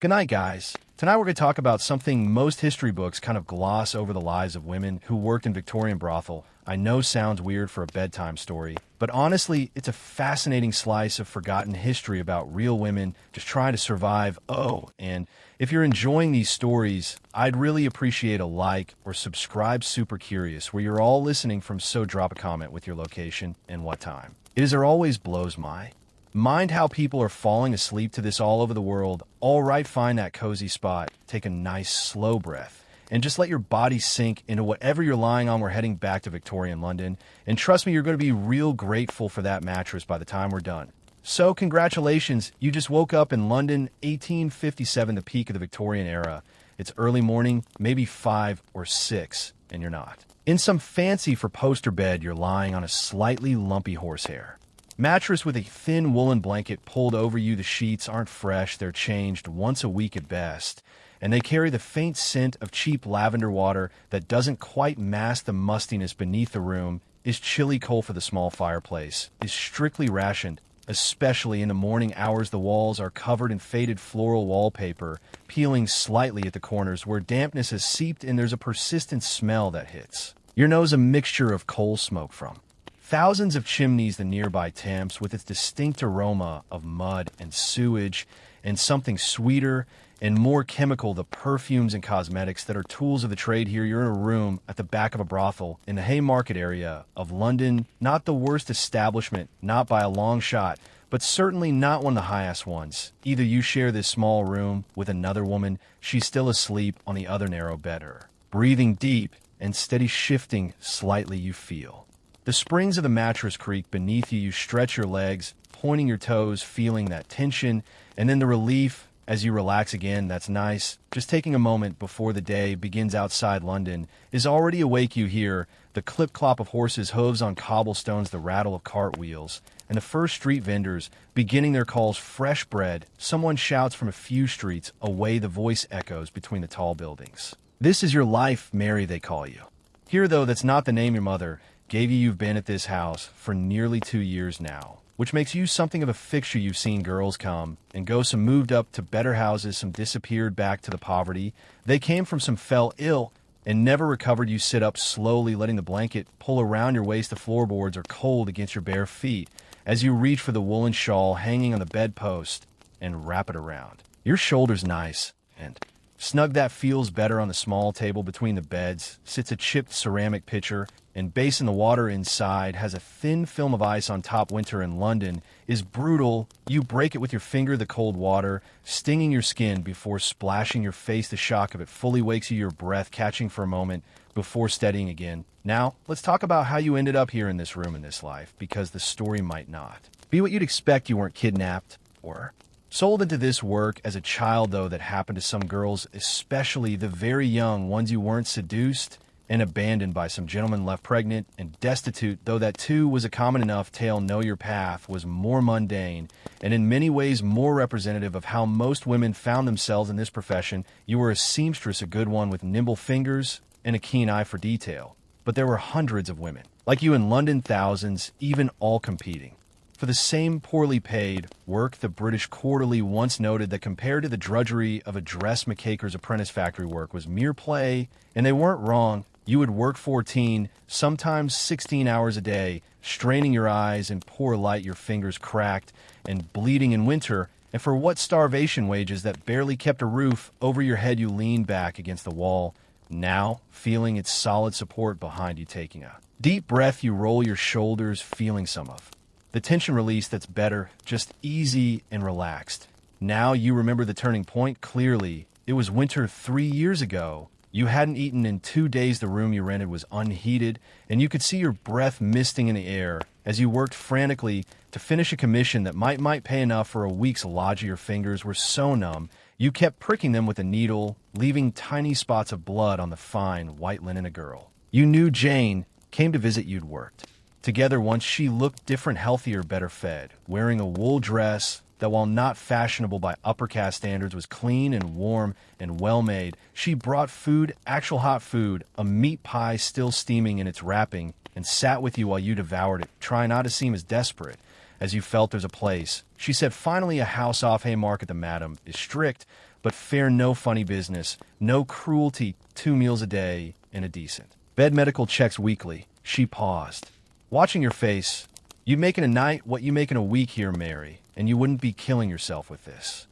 Good night, guys. Tonight we're going to talk about something most history books kind of gloss over: the lives of women who worked in Victorian brothel. I know sounds weird for a bedtime story, but honestly, it's a fascinating slice of forgotten history about real women just trying to survive. Oh, and if you're enjoying these stories, I'd really appreciate a like or subscribe. Super curious where you're all listening from, so drop a comment with your location and what time. It is, there always blows my mind how people are falling asleep to this all over the world. All right, find that cozy spot, take a nice slow breath, and just let your body sink into whatever you're lying on. We're heading back to Victorian London, and trust me, you're going to be real grateful for that mattress by the time we're done. So congratulations, you just woke up in London, 1857, the peak of the Victorian era. It's early morning, maybe 5 or 6, and you're not in some fancy four-poster bed. You're lying on a slightly lumpy horsehair mattress with a thin woolen blanket pulled over you. The sheets aren't fresh, they're changed once a week at best, and they carry the faint scent of cheap lavender water that doesn't quite mask the mustiness beneath. The room is chilly coal for the small fireplace is strictly rationed, especially in the morning hours. The walls are covered in faded floral wallpaper, peeling slightly at the corners where dampness has seeped in. There's a persistent smell that hits your nose, a mixture of coal smoke from thousands of chimneys, the nearby Thames, with its distinct aroma of mud and sewage, and something sweeter and more chemical, the perfumes and cosmetics that are tools of the trade here. You're in a room at the back of a brothel in the Haymarket area of London. Not the worst establishment, not by a long shot, but certainly not one of the highest ones. Either you share this small room with another woman, she's still asleep on the other narrow bed, her breathing deep and steady, shifting slightly. You feel the springs of the mattress creak beneath you. You stretch your legs, pointing your toes, feeling that tension, and then the relief as you relax again. That's nice. Just taking a moment before the day begins. Outside London is already awake. You hear the clip-clop of horses' hooves on cobblestones, the rattle of cartwheels, and the first street vendors beginning their calls. Fresh bread, someone shouts from a few streets away. The voice echoes between the tall buildings. This is your life, Mary, they call you. Here, though, that's not the name your mother gave you. You've been at this house for nearly 2 years now, which makes you something of a fixture. You've seen girls come and go, some moved up to better houses, some disappeared back to the poverty they came from, some fell ill and never recovered. You sit up slowly, letting the blanket pull around your waist. The floorboards are cold against your bare feet as you reach for the woolen shawl hanging on the bedpost and wrap it around your shoulders. Nice and snug. That feels better. On the small table between the beds sits a chipped ceramic pitcher and basin. The water inside has a thin film of ice on top. Winter in London is brutal. You break it with your finger, the cold water stinging your skin before splashing your face. The shock of it fully wakes you, your breath catching for a moment before steadying again. Now, let's talk about how you ended up here in this room in this life, because the story might not be what you'd expect. You weren't kidnapped or sold into this work as a child, though that happened to some girls, especially the very young ones. You weren't seduced and abandoned by some gentleman, left pregnant and destitute, though that too was a common enough tale. No, your path was more mundane and in many ways more representative of how most women found themselves in this profession. You were a seamstress, a good one with nimble fingers and a keen eye for detail. But there were hundreds of women like you in London, thousands, even all competing for the same poorly paid work. The British Quarterly once noted that compared to the drudgery of a dressmaker's apprentice, factory work was mere play, and they weren't wrong. You would work 14, sometimes 16 hours a day, straining your eyes in poor light, your fingers cracked and bleeding in winter, and for what starvation wages that barely kept a roof over your head. You leaned back against the wall, now feeling its solid support behind you. Taking a deep breath, you roll your shoulders, feeling some of the tension release. That's better, just easy and relaxed. Now you remember the turning point clearly. It was winter 3 years ago. You hadn't eaten in 2 days. The room you rented was unheated, and you could see your breath misting in the air as you worked frantically to finish a commission that might pay enough for a week's lodge. Your fingers were so numb, you kept pricking them with a needle, leaving tiny spots of blood on the fine white linen. A girl you knew, Jane, came to visit. You'd worked together once. She looked different, healthier, better fed, wearing a wool dress that, while not fashionable by upper caste standards, was clean and warm and well-made. She brought food, actual hot food, a meat pie still steaming in its wrapping, and sat with you while you devoured it, trying not to seem as desperate as you felt. There's a place, she said finally, a house off Haymarket. The madam is strict, but fare no funny business, no cruelty, 2 meals a day, and a decent bed medical checks weekly. She paused. Watching your face, you'd make in a night what you make in a week here, Mary, and you wouldn't be killing yourself with this.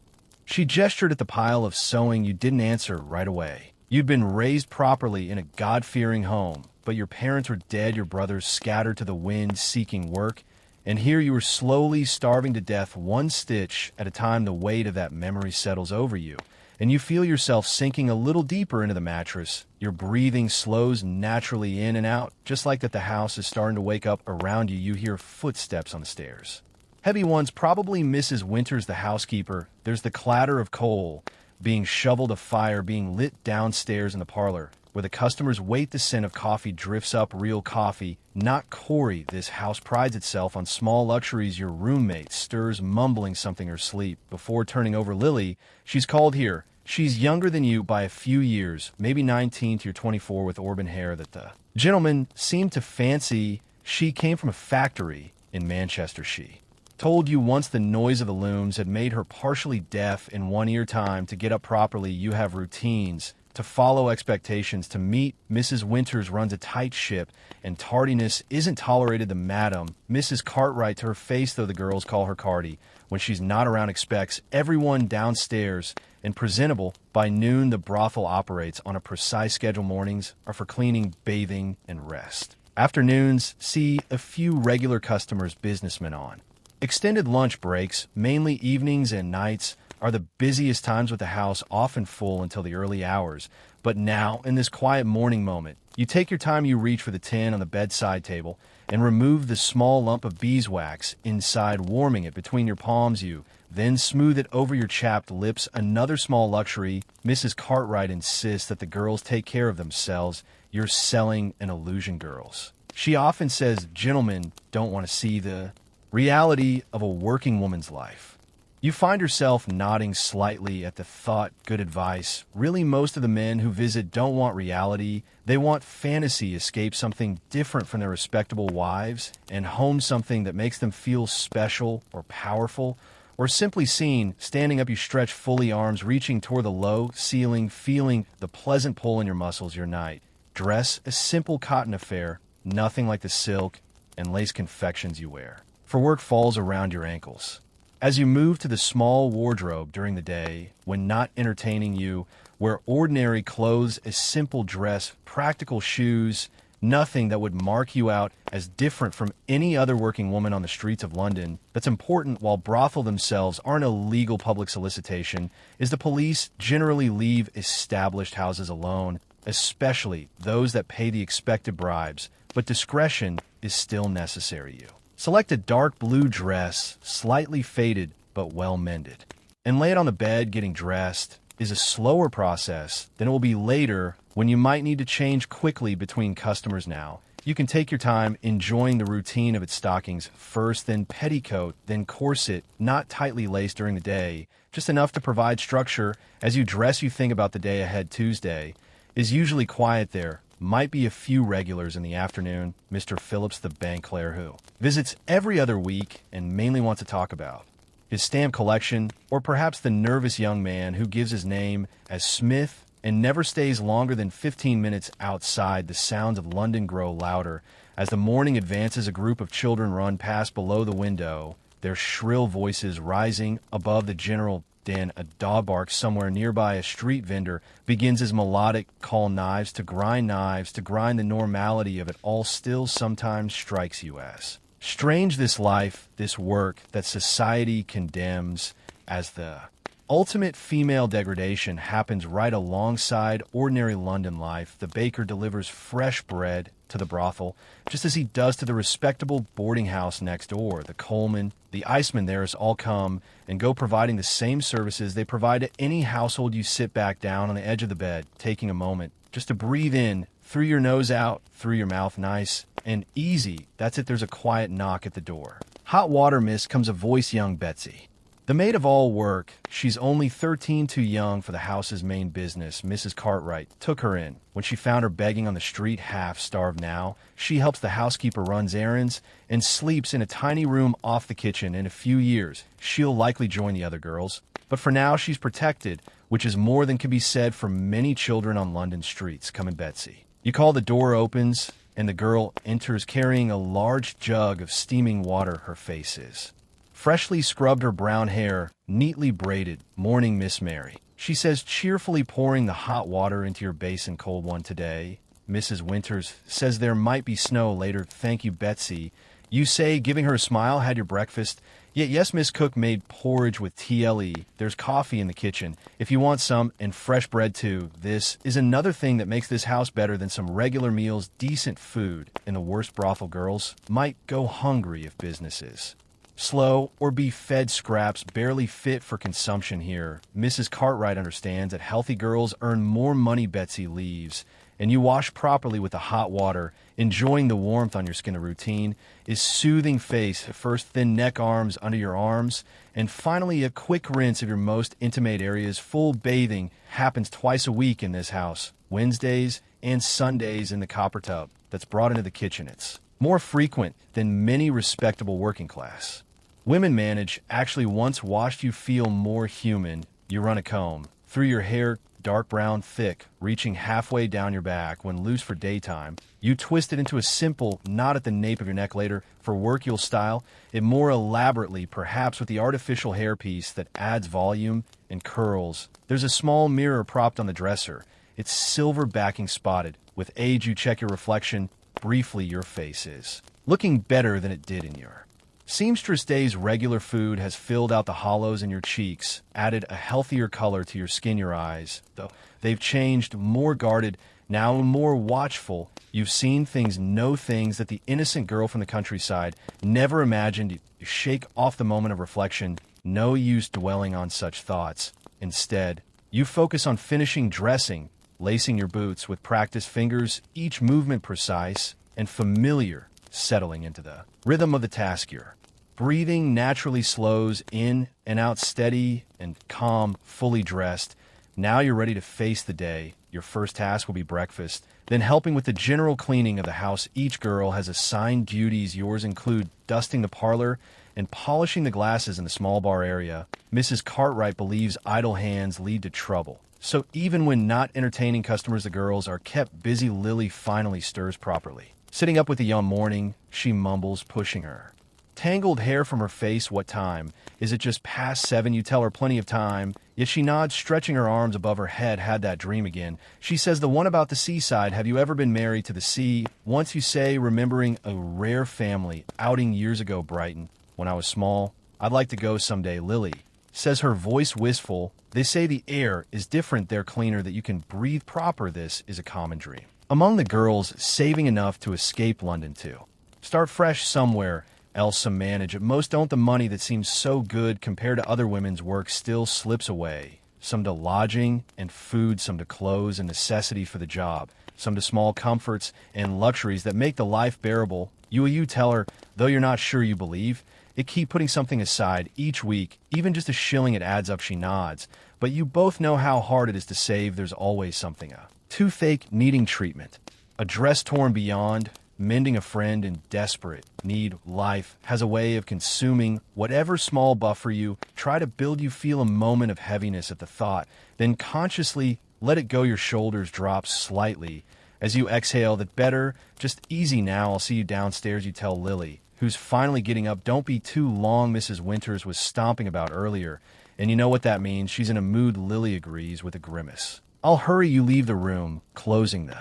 She gestured at the pile of sewing. You didn't answer right away. You'd been raised properly in a God-fearing home, but your parents were dead, your brothers scattered to the wind seeking work, and here you were slowly starving to death, one stitch at a time. The weight of that memory settles over you, and you feel yourself sinking a little deeper into the mattress. Your breathing slows naturally in and out, just like that the house is starting to wake up around you. You hear footsteps on the stairs. Heavy ones, probably Mrs. Winters, the housekeeper. There's the clatter of coal being shoveled, a fire being lit downstairs in the parlor, where the customers wait. The scent of coffee drifts up, real coffee, not Corey. This house prides itself on small luxuries. Your roommate stirs, mumbling something in her sleep. Before turning over Lily, she's called here. She's younger than you by a few years, maybe 19 to your 24, with auburn hair that the gentleman seemed to fancy. She came from a factory in Manchester. She told you once the noise of the looms had made her partially deaf in one ear. Time to get up properly. You have routines to follow, expectations to meet. Mrs. Winters runs a tight ship, and tardiness isn't tolerated. The madam, Mrs. Cartwright, to her face, though the girls call her Carty, when she's not around, expects everyone downstairs and presentable. By noon, the brothel operates on a precise schedule. Mornings are for cleaning, bathing, and rest. Afternoons see a few regular customers, businessmen on extended lunch breaks. Mainly evenings and nights are the busiest times, with the house often full until the early hours. But now, in this quiet morning moment, you take your time. You reach for the tin on the bedside table and remove the small lump of beeswax inside, warming it between your palms. You then smooth it over your chapped lips. Another small luxury. Mrs. Cartwright insists that the girls take care of themselves. You're selling an illusion, girls. She often says gentlemen don't want to see the reality of a working woman's life. You find yourself nodding slightly at the thought. Good advice. Really, most of the men who visit don't want reality. They want fantasy, escape, something different from their respectable wives, and home, something that makes them feel special or powerful, or simply seen. Standing up, you stretch fully, arms reaching toward the low ceiling, feeling the pleasant pull in your muscles. Your night dress, a simple cotton affair, nothing like the silk and lace confections you wear for work, falls around your ankles. As you move to the small wardrobe during the day, when not entertaining, you wear ordinary clothes, a simple dress, practical shoes, nothing that would mark you out as different from any other working woman on the streets of London. That's important. While brothel themselves aren't a legal public solicitation, is the police generally leave established houses alone, especially those that pay the expected bribes, but discretion is still necessary. You select a dark blue dress, slightly faded but well mended, and lay it on the bed. Getting dressed is a slower process than it will be later, when you might need to change quickly between customers. Now, you can take your time, enjoying the routine of its stockings first, then petticoat, then corset, not tightly laced during the day, just enough to provide structure. As you dress, you think about the day ahead. Tuesday is usually quiet there. Might be a few regulars in the afternoon. Mr. Phillips, the bank clerk, who visits every other week and mainly wants to talk about his stamp collection, or perhaps the nervous young man who gives his name as Smith and never stays longer than 15 minutes outside. The sounds of London grow louder as the morning advances. A group of children run past below the window, their shrill voices rising above the general din. A dog barks somewhere nearby. A street vendor begins his melodic call. Knives to grind, knives to grind. The normality of it all still sometimes strikes you as strange. This life, this work that society condemns as the ultimate female degradation, happens right alongside ordinary London life. The baker delivers fresh bread to the brothel, just as he does to the respectable boarding house next door. The coalman, the iceman, there is all come and go, providing the same services they provide to any household. You sit back down on the edge of the bed, taking a moment just to breathe in through your nose, out through your mouth. Nice and easy. That's it. There's a quiet knock at the door. Hot water mist comes. A voice. Young Betsy. The maid of all work, she's only 13, too young for the house's main business. Mrs. Cartwright took her in. When she found her begging on the street, half-starved now, she helps the housekeeper runs errands and sleeps in a tiny room off the kitchen. In a few years, she'll likely join the other girls. But for now, she's protected, which is more than can be said for many children on London streets. Come in, Betsy. You call, the door opens, and the girl enters carrying a large jug of steaming water. Her face is freshly scrubbed, her brown hair neatly braided. Morning, Miss Mary, she says, cheerfully pouring the hot water into your basin. Cold one today. Mrs. Winters says there might be snow later. Thank you, Betsy, you say, giving her a smile. Had your breakfast? Yes, Miss Cook made porridge with TLE. There's coffee in the kitchen if you want some, and fresh bread too. This is another thing that makes this house better than some regular meals. Decent food. In the worst brothel, girls might go hungry if business is slow or be fed scraps barely fit for consumption here. Mrs. Cartwright understands that healthy girls earn more money. Betsy leaves, and you wash properly with the hot water, enjoying the warmth on your skin. A routine is soothing face, first thin neck, arms under your arms, and finally a quick rinse of your most intimate areas. Full bathing happens twice a week in this house, Wednesdays and Sundays, in the copper tub that's brought into the kitchen. It's more frequent than many respectable working class women manage. Actually, once washed, you feel more human. You run a comb through your hair, dark brown, thick, reaching halfway down your back. When loose for daytime, you twist it into a simple knot at the nape of your neck. Later, for work, you'll style it more elaborately, perhaps with the artificial hairpiece that adds volume and curls. There's a small mirror propped on the dresser. It's silver backing spotted. With age, you check your reflection. Briefly, your face is looking better than it did in your seamstress days. Regular food has filled out the hollows in your cheeks, added a healthier color to your skin. Your eyes, though, they've changed, more guarded, now more watchful. You've seen things, know things that the innocent girl from the countryside never imagined. You shake off the moment of reflection. No use dwelling on such thoughts. Instead, you focus on finishing dressing, lacing your boots with practiced fingers, each movement precise and familiar, settling into the rhythm of the task. Your breathing naturally slows in and out, steady and calm, fully dressed. Now you're ready to face the day. Your first task will be breakfast, then helping with the general cleaning of the house. Each girl has assigned duties. Yours include dusting the parlor and polishing the glasses in the small bar area. Mrs. Cartwright believes idle hands lead to trouble, so even when not entertaining customers, the girls are kept busy. Lily finally stirs properly. Sitting up with the young morning, she mumbles, pushing her tangled hair from her face. What time is it? Just past 7. You tell her plenty of time, yet she nods, stretching her arms above her head. Had that dream again. She says, the one about the seaside. Have you ever been married to the sea? Once, you say, remembering a rare family outing years ago. Brighton. When I was small, I'd like to go someday. Lily says, her voice wistful. They say the air is different there, cleaner, that you can breathe proper. This is a common dream among the girls, saving enough to escape London to start fresh somewhere else. Some manage it, most don't. The money that seems so good compared to other women's work still slips away. Some to lodging and food, some to clothes and necessity for the job, some to small comforts and luxuries that make the life bearable. You tell her, though you're not sure you believe it, keep putting something aside each week, even just a shilling. It adds up. She nods. But you both know how hard it is to save. There's always something. A toothache needing treatment, a dress torn beyond mending, a friend in desperate need. Life has a way of consuming whatever small buffer you try to build. You feel a moment of heaviness at the thought, then consciously let it go. Your shoulders drop slightly as you exhale. That better, just easy now. I'll see you downstairs. You tell Lily, who's finally getting up, don't be too long. Mrs. Winters was stomping about earlier, and you know what that means. She's in a mood. Lily agrees with a grimace. I'll hurry. You leave the room, closing the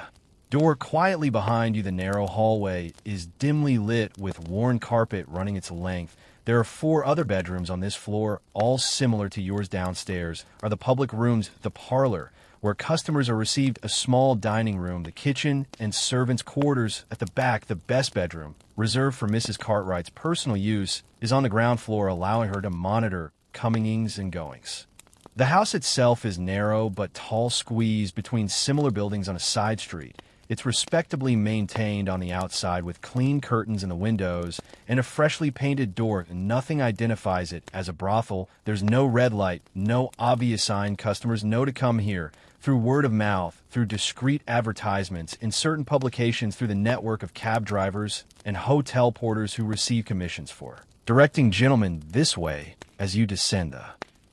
door quietly behind you. The narrow hallway is dimly lit with worn carpet running its length. There are 4 other bedrooms on this floor, all similar to yours. Downstairs are the public rooms, the parlor, where customers are received, a small dining room, the kitchen, and servants' quarters. At the back, the best bedroom, reserved for Mrs. Cartwright's personal use, is on the ground floor, allowing her to monitor comings and goings. The house itself is narrow but tall, squeezed between similar buildings on a side street. It's respectably maintained on the outside with clean curtains in the windows and a freshly painted door. Nothing identifies it as a brothel. There's no red light, no obvious sign customers know to come here. Through word of mouth, through discreet advertisements, in certain publications, through the network of cab drivers and hotel porters who receive commissions for directing gentlemen this way as you descend the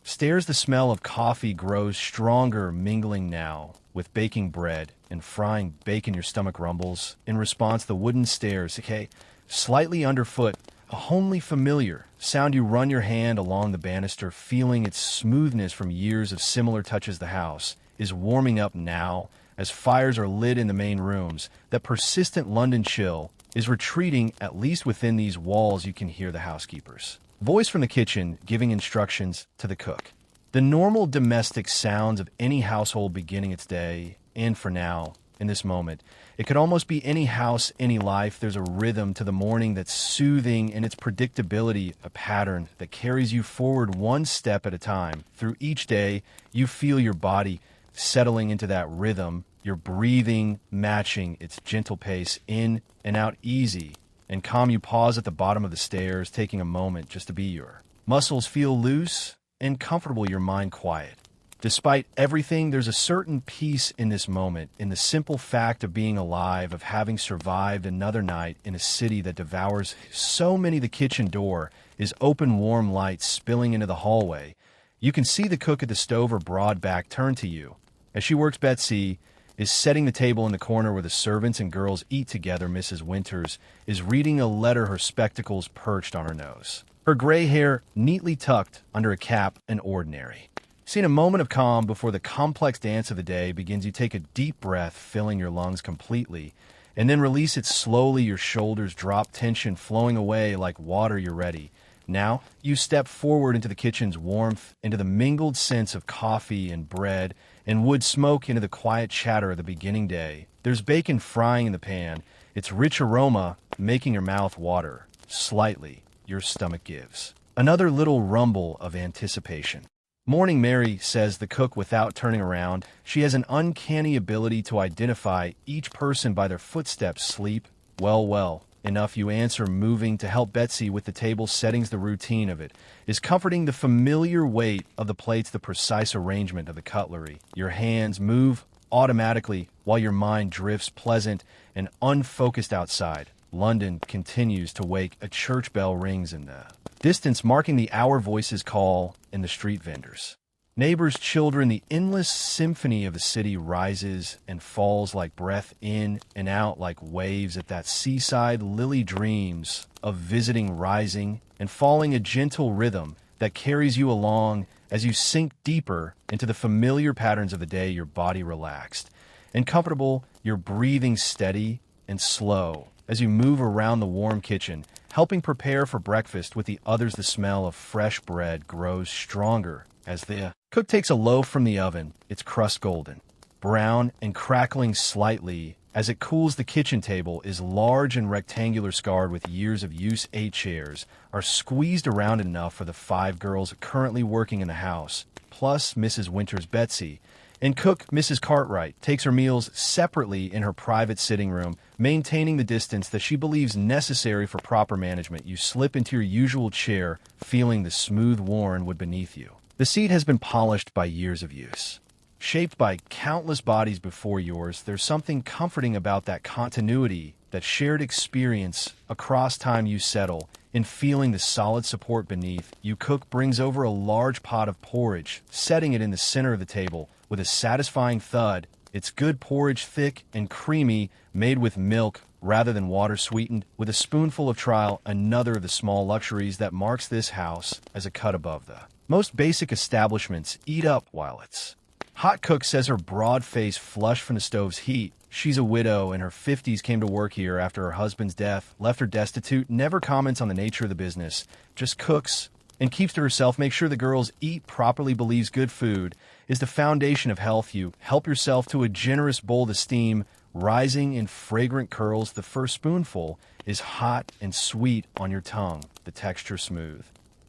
stairs. The smell of coffee grows stronger, mingling now with baking bread and frying bacon. Your stomach rumbles. In response, the wooden stairs, okay, slightly underfoot, a homely familiar sound. You run your hand along the banister, feeling its smoothness from years of similar touches. The house is warming up now as fires are lit in the main rooms. That persistent London chill is retreating. At least within these walls, you can hear the housekeeper's voice from the kitchen giving instructions to the cook. The normal domestic sounds of any household beginning its day, and for now, in this moment, it could almost be any house, any life. There's a rhythm to the morning that's soothing in its predictability, a pattern that carries you forward one step at a time. Through each day, you feel your body settling into that rhythm, your breathing matching its gentle pace, in and out, easy and calm. You pause at the bottom of the stairs, taking a moment just to be. Your muscles feel loose and comfortable, your mind quiet. Despite everything, there's a certain peace in this moment, in the simple fact of being alive, of having survived another night in a city that devours so many. The kitchen door is open, warm light spilling into the hallway. You can see the cook at the stove, her broad back turned to you. As she works, Betsy is setting the table in the corner where the servants and girls eat together. Mrs. Winters is reading a letter, her spectacles perched on her nose, her gray hair neatly tucked under a cap, an ordinary. Seeing a moment of calm before the complex dance of the day begins, you take a deep breath, filling your lungs completely, and then release it slowly. Your shoulders drop, tension flowing away like water. You're ready. Now, you step forward into the kitchen's warmth, into the mingled scents of coffee and bread and wood smoke, into the quiet chatter of the beginning day. There's bacon frying in the pan, its rich aroma making your mouth water. Slightly, your stomach gives another little rumble of anticipation. "Morning, Mary," says the cook without turning around. She has an uncanny ability to identify each person by their footsteps. "Sleep? Well, enough," you answer, moving to help Betsy with the table settings. The routine of it is comforting, the familiar weight of the plates, the precise arrangement of the cutlery. Your hands move automatically while your mind drifts, pleasant and unfocused. Outside, London continues to wake. A church bell rings in the distance, marking the hour. Voices call in the street, vendors, neighbors, children. The endless symphony of the city rises and falls like breath, in and out like waves at that seaside. Lily dreams of visiting, rising and falling, a gentle rhythm that carries you along as you sink deeper into the familiar patterns of the day. Your body relaxed and comfortable, your breathing steady and slow as you move around the warm kitchen, helping prepare for breakfast with the others. The smell of fresh bread grows stronger as the cook takes a loaf from the oven, its crust golden brown and crackling slightly as it cools. The kitchen table is large and rectangular, scarred with years of use. 8 chairs are squeezed around enough for the 5 girls currently working in the house, plus Mrs. Winters. Betsy and cook Mrs. Cartwright takes her meals separately in her private sitting room, maintaining the distance that she believes necessary for proper management. You slip into your usual chair, feeling the smooth worn wood beneath you. The seat has been polished by years of use, shaped by countless bodies before yours. There's something comforting about that continuity, that shared experience across time. You settle in, feeling the solid support beneath you. Cook brings over a large pot of porridge, setting it in the center of the table with a satisfying thud. It's good porridge, thick and creamy, made with milk rather than water, sweetened with a spoonful of trial. Another of the small luxuries that marks this house as a cut above the most basic establishments. Eat up while it's hot. Cook says, her broad face flushed from the stove's heat. She's a widow in her 50s, came to work here after her husband's death, left her destitute, never comments on the nature of the business, just cooks and keeps to herself, make sure the girls eat properly, believes good food is the foundation of health. You help yourself to a generous bowl of steam, rising in fragrant curls. The first spoonful is hot and sweet on your tongue, the texture smooth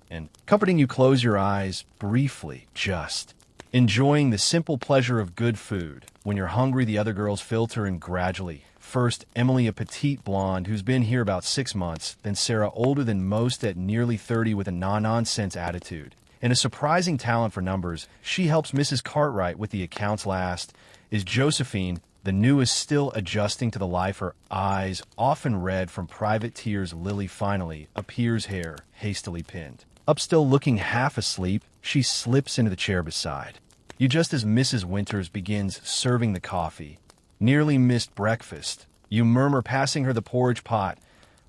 and comforting. You close your eyes briefly, just enjoying the simple pleasure of good food. When you're hungry, the other girls filter in gradually. First, Emily, a petite blonde who's been here about 6 months, then Sarah, older than most at nearly 30 with a no-nonsense attitude. And a surprising talent for numbers, she helps Mrs. Cartwright with the accounts. Last is Josephine, the newest, still adjusting to the life, her eyes often red from private tears. Lily finally appears, hair hastily pinned up, still looking half asleep. She slips into the chair beside you just as Mrs. Winters begins serving the coffee. Nearly missed breakfast, you murmur, passing her the porridge pot.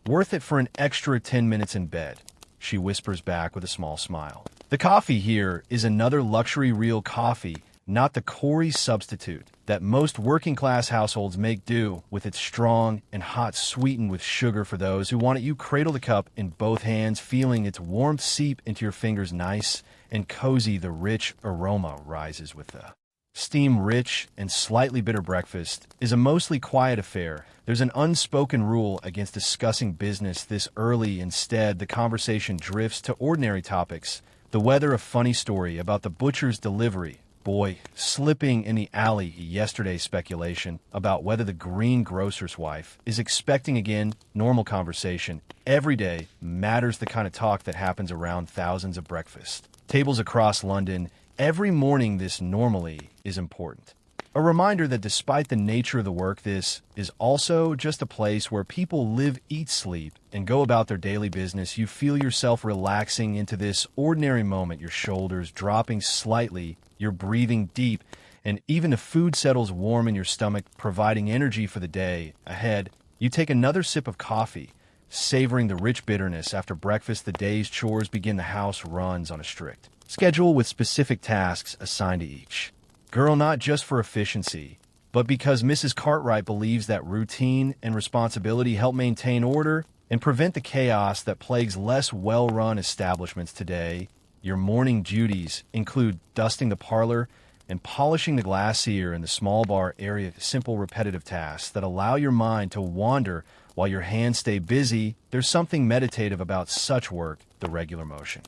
Worth it for an extra 10 minutes in bed, she whispers back with a small smile. The coffee here is another luxury, real coffee, not the Corey substitute that most working-class households make do with. It's strong and hot, sweetened with sugar for those who want it. You cradle the cup in both hands, feeling its warmth seep into your fingers. Nice and cozy, the rich aroma rises with the steam. Rich and slightly bitter breakfast is a mostly quiet affair. There's an unspoken rule against discussing business this early. Instead, the conversation drifts to ordinary topics. The weather, a funny story about the butcher's delivery boy slipping in the alley yesterday, speculation about whether the greengrocer's wife is expecting again. Normal conversation every day matters, the kind of talk that happens around thousands of breakfast tables across London every morning. This normally is important. A reminder that despite the nature of the work, this is also just a place where people live, eat, sleep, and go about their daily business. You feel yourself relaxing into this ordinary moment, your shoulders dropping slightly, you're breathing deep, and even the food settles warm in your stomach, providing energy for the day ahead. You take another sip of coffee, savoring the rich bitterness. After breakfast, the day's chores begin. The house runs on a strict schedule with specific tasks assigned to each girl, not just for efficiency, but because Mrs. Cartwright believes that routine and responsibility help maintain order and prevent the chaos that plagues less well-run establishments today. Your morning duties include dusting the parlor and polishing the glacier in the small bar area, simple repetitive tasks that allow your mind to wander while your hands stay busy. There's something meditative about such work, the regular motion.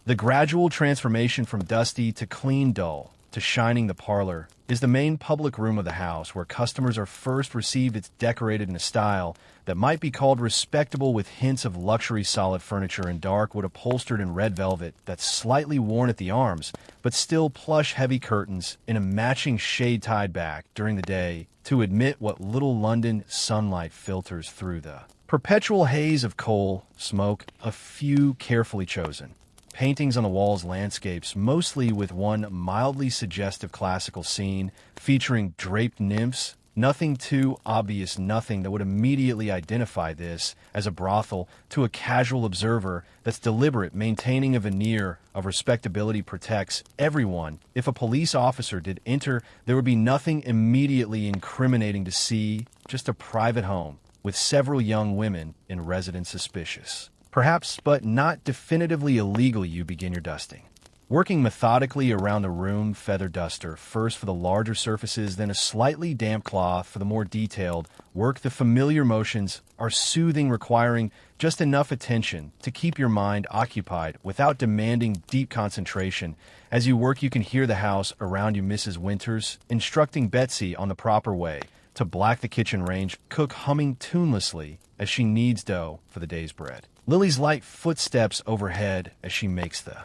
The gradual transformation from dusty to clean, dull to shining. The parlor is the main public room of the house where customers are first received. It's decorated in a style that might be called respectable, with hints of luxury, solid furniture and dark wood upholstered in red velvet that's slightly worn at the arms, but still plush, heavy curtains in a matching shade tied back during the day to admit what little London sunlight filters through the perpetual haze of coal smoke. A few carefully chosen paintings on the walls, landscapes, mostly with one mildly suggestive classical scene featuring draped nymphs. Nothing too obvious, nothing that would immediately identify this as a brothel to a casual observer. That's deliberate, maintaining a veneer of respectability protects everyone. If a police officer did enter, there would be nothing immediately incriminating to see, just a private home with several young women in residence. Suspicious, perhaps, but not definitively illegal. You begin your dusting, working methodically around the room. Feather duster first for the larger surfaces, then a slightly damp cloth for the more detailed work. The familiar motions are soothing, requiring just enough attention to keep your mind occupied without demanding deep concentration. As you work, you can hear the house around you. Mrs. Winters instructing Betsy on the proper way to black the kitchen range, cook humming tunelessly as she kneads dough for the day's bread. Lily's light footsteps overhead as she makes the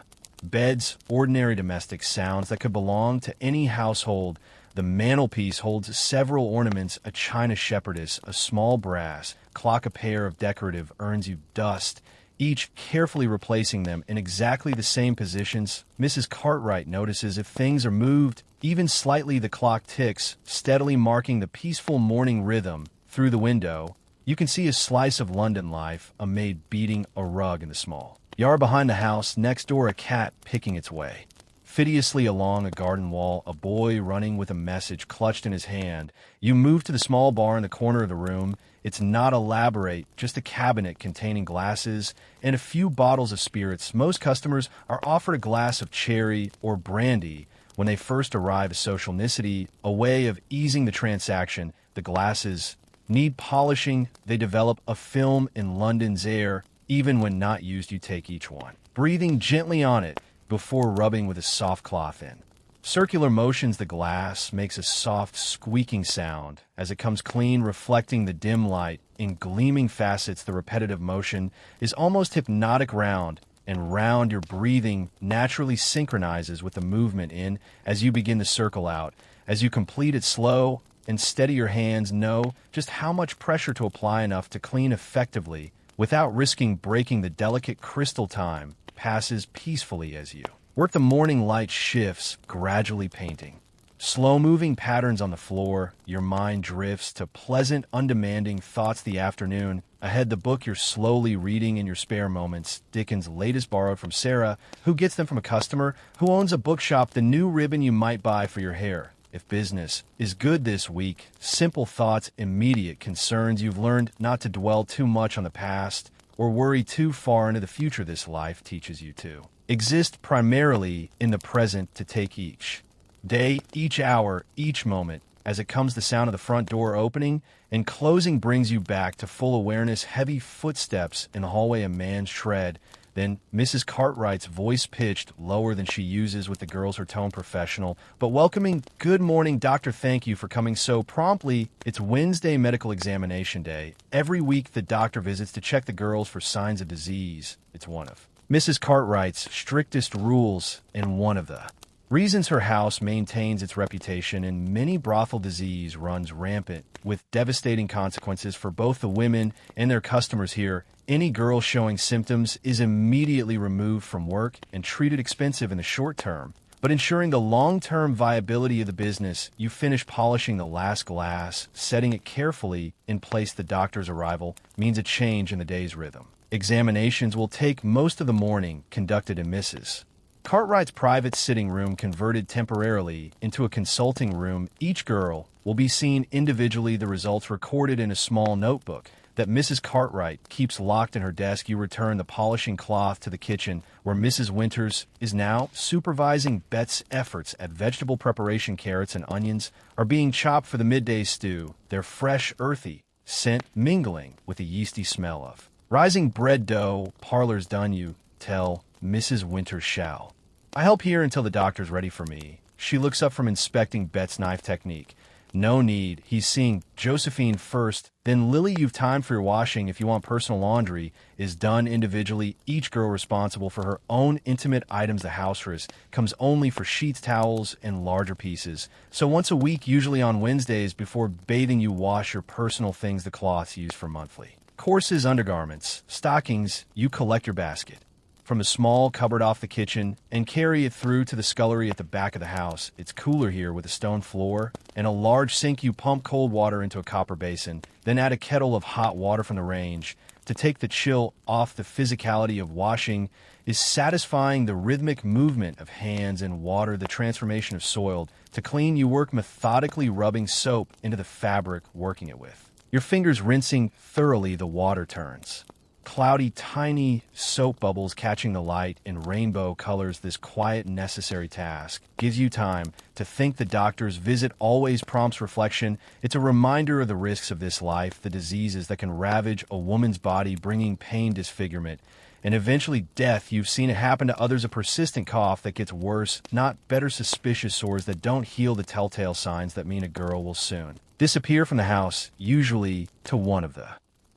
beds, ordinary domestic sounds that could belong to any household. The mantelpiece holds several ornaments, a china shepherdess, a small brass clock, a pair of decorative urns. You dust, each carefully replacing them in exactly the same positions. Mrs. Cartwright notices if things are moved even slightly. The clock ticks, steadily marking the peaceful morning rhythm. Through the window, you can see a slice of London life, a maid beating a rug in the small yard behind the house. Next door, a cat picking its way fidiously along a garden wall, a boy running with a message clutched in his hand. You move to the small bar in the corner of the room. It's not elaborate, just a cabinet containing glasses and a few bottles of spirits. Most customers are offered a glass of cherry or brandy when they first arrive. A social nicety, a way of easing the transaction. The glasses need polishing. They develop a film in London's air. Even when not used, you take each one, breathing gently on it before rubbing with a soft cloth in Circular motions the glass makes a soft squeaking sound as it comes clean, reflecting the dim light. In gleaming facets, the repetitive motion is almost hypnotic round and round. Your breathing naturally synchronizes with the movement in as you begin to circle out. As you complete it slow and steady, your hands know just how much pressure to apply enough to clean effectively without risking breaking. The delicate crystal time passes peacefully as you work. The morning light shifts, gradually painting slow-moving patterns on the floor. Your mind drifts to pleasant, undemanding thoughts. The afternoon ahead, the book you're slowly reading in your spare moments, Dickens' latest, borrowed from Sarah, who gets them from a customer who owns a bookshop. The new ribbon you might buy for your hair if business is good this week. Simple thoughts, immediate concerns. You've learned not to dwell too much on the past or worry too far into the future. This life teaches you to exist primarily in the present, to take each day, each hour, each moment as it comes. The sound of the front door opening and closing brings you back to full awareness. Heavy footsteps in the hallway, a man's tread. Then Mrs. Cartwright's voice pitched lower than she uses with the girls, her tone professional but welcoming. Good morning, doctor. Thank you for coming so promptly. It's Wednesday, medical examination day. Every week the doctor visits to check the girls for signs of disease. It's one of Mrs. Cartwright's strictest rules and one of the reasons her house maintains its reputation. In many brothel, disease runs rampant with devastating consequences for both the women and their customers. Here, any girl showing symptoms is immediately removed from work and treated expensive in the short term, but ensuring the long-term viability of the business. You finish polishing the last glass, setting it carefully in place. The doctor's arrival means a change in the day's rhythm. Examinations will take most of the morning, conducted in Mrs. Cartwright's private sitting room, converted temporarily into a consulting room. Each girl will be seen individually, the results recorded in a small notebook that Mrs. Cartwright keeps locked in her desk. You return the polishing cloth to the kitchen, where Mrs. Winters is now supervising Bet's efforts at vegetable preparation. Carrots and onions are being chopped for the midday stew, their fresh, earthy scent mingling with the yeasty smell of rising bread dough. Parlor's done, you tell Mrs. Winters. Shall I help here until the doctor's ready for me? She looks up from inspecting Bet's knife technique. No need. He's seeing Josephine first, then Lily. You've time for your washing if you want. Personal laundry is done individually, each girl responsible for her own intimate items. The housewares comes only for sheets, towels, and larger pieces. So once a week, usually on Wednesdays before bathing, you wash your personal things, the cloths used for monthly courses, undergarments, stockings. You collect your basket from a small cupboard off the kitchen and carry it through to the scullery at the back of the house. It's cooler here with a stone floor and a large sink. You pump cold water into a copper basin, then add a kettle of hot water from the range to take the chill off. The physicality of washing is satisfying, the rhythmic movement of hands and water, the transformation of soiled to clean. You work methodically, rubbing soap into the fabric, working it with your fingers, rinsing thoroughly. The water turns cloudy, tiny soap bubbles catching the light in rainbow colors. This quiet, necessary task gives you time to think. The doctor's visit always prompts reflection. It's a reminder of the risks of this life, the diseases that can ravage a woman's body, bringing pain, disfigurement, and eventually death. You've seen it happen to others. A persistent cough that gets worse, not better. Suspicious sores that don't heal, the telltale signs that mean a girl will soon disappear from the house, usually to one of the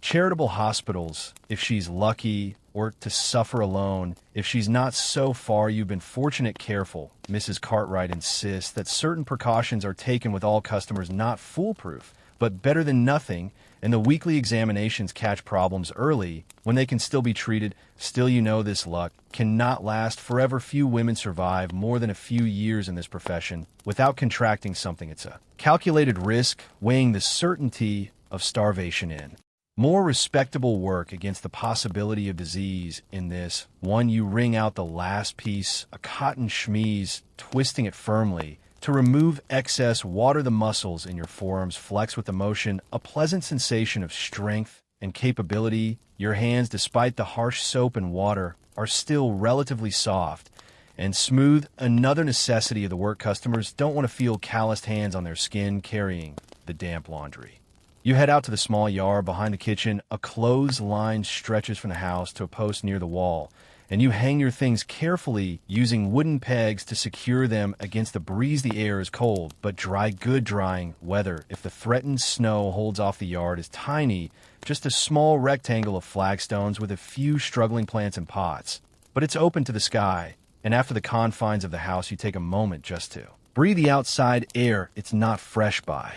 charitable hospitals if she's lucky, or to suffer alone if she's not. So far, you've been fortunate. Careful. Mrs. Cartwright insists that certain precautions are taken with all customers. Not foolproof, but better than nothing. And the weekly examinations catch problems early when they can still be treated. Still, you know this luck cannot last forever. Few women survive more than a few years in this profession without contracting something. It's a calculated risk, weighing the certainty of starvation in more respectable work against the possibility of disease. In this one, you wring out the last piece, a cotton chemise, twisting it firmly to remove excess water. The muscles in your forearms flex with emotion, a pleasant sensation of strength and capability. Your hands, despite the harsh soap and water, are still relatively soft and smooth. Another necessity of the work. Customers don't want to feel calloused hands on their skin carrying the damp laundry. You head out to the small yard behind the kitchen. A clothesline stretches from the house to a post near the wall, and you hang your things carefully using wooden pegs to secure them against the breeze. The air is cold, but dry, good drying weather. If the threatened snow holds off, the yard is tiny, just a small rectangle of flagstones with a few struggling plants in pots. But it's open to the sky, and after the confines of the house, you take a moment just to breathe the outside air. It's not fresh by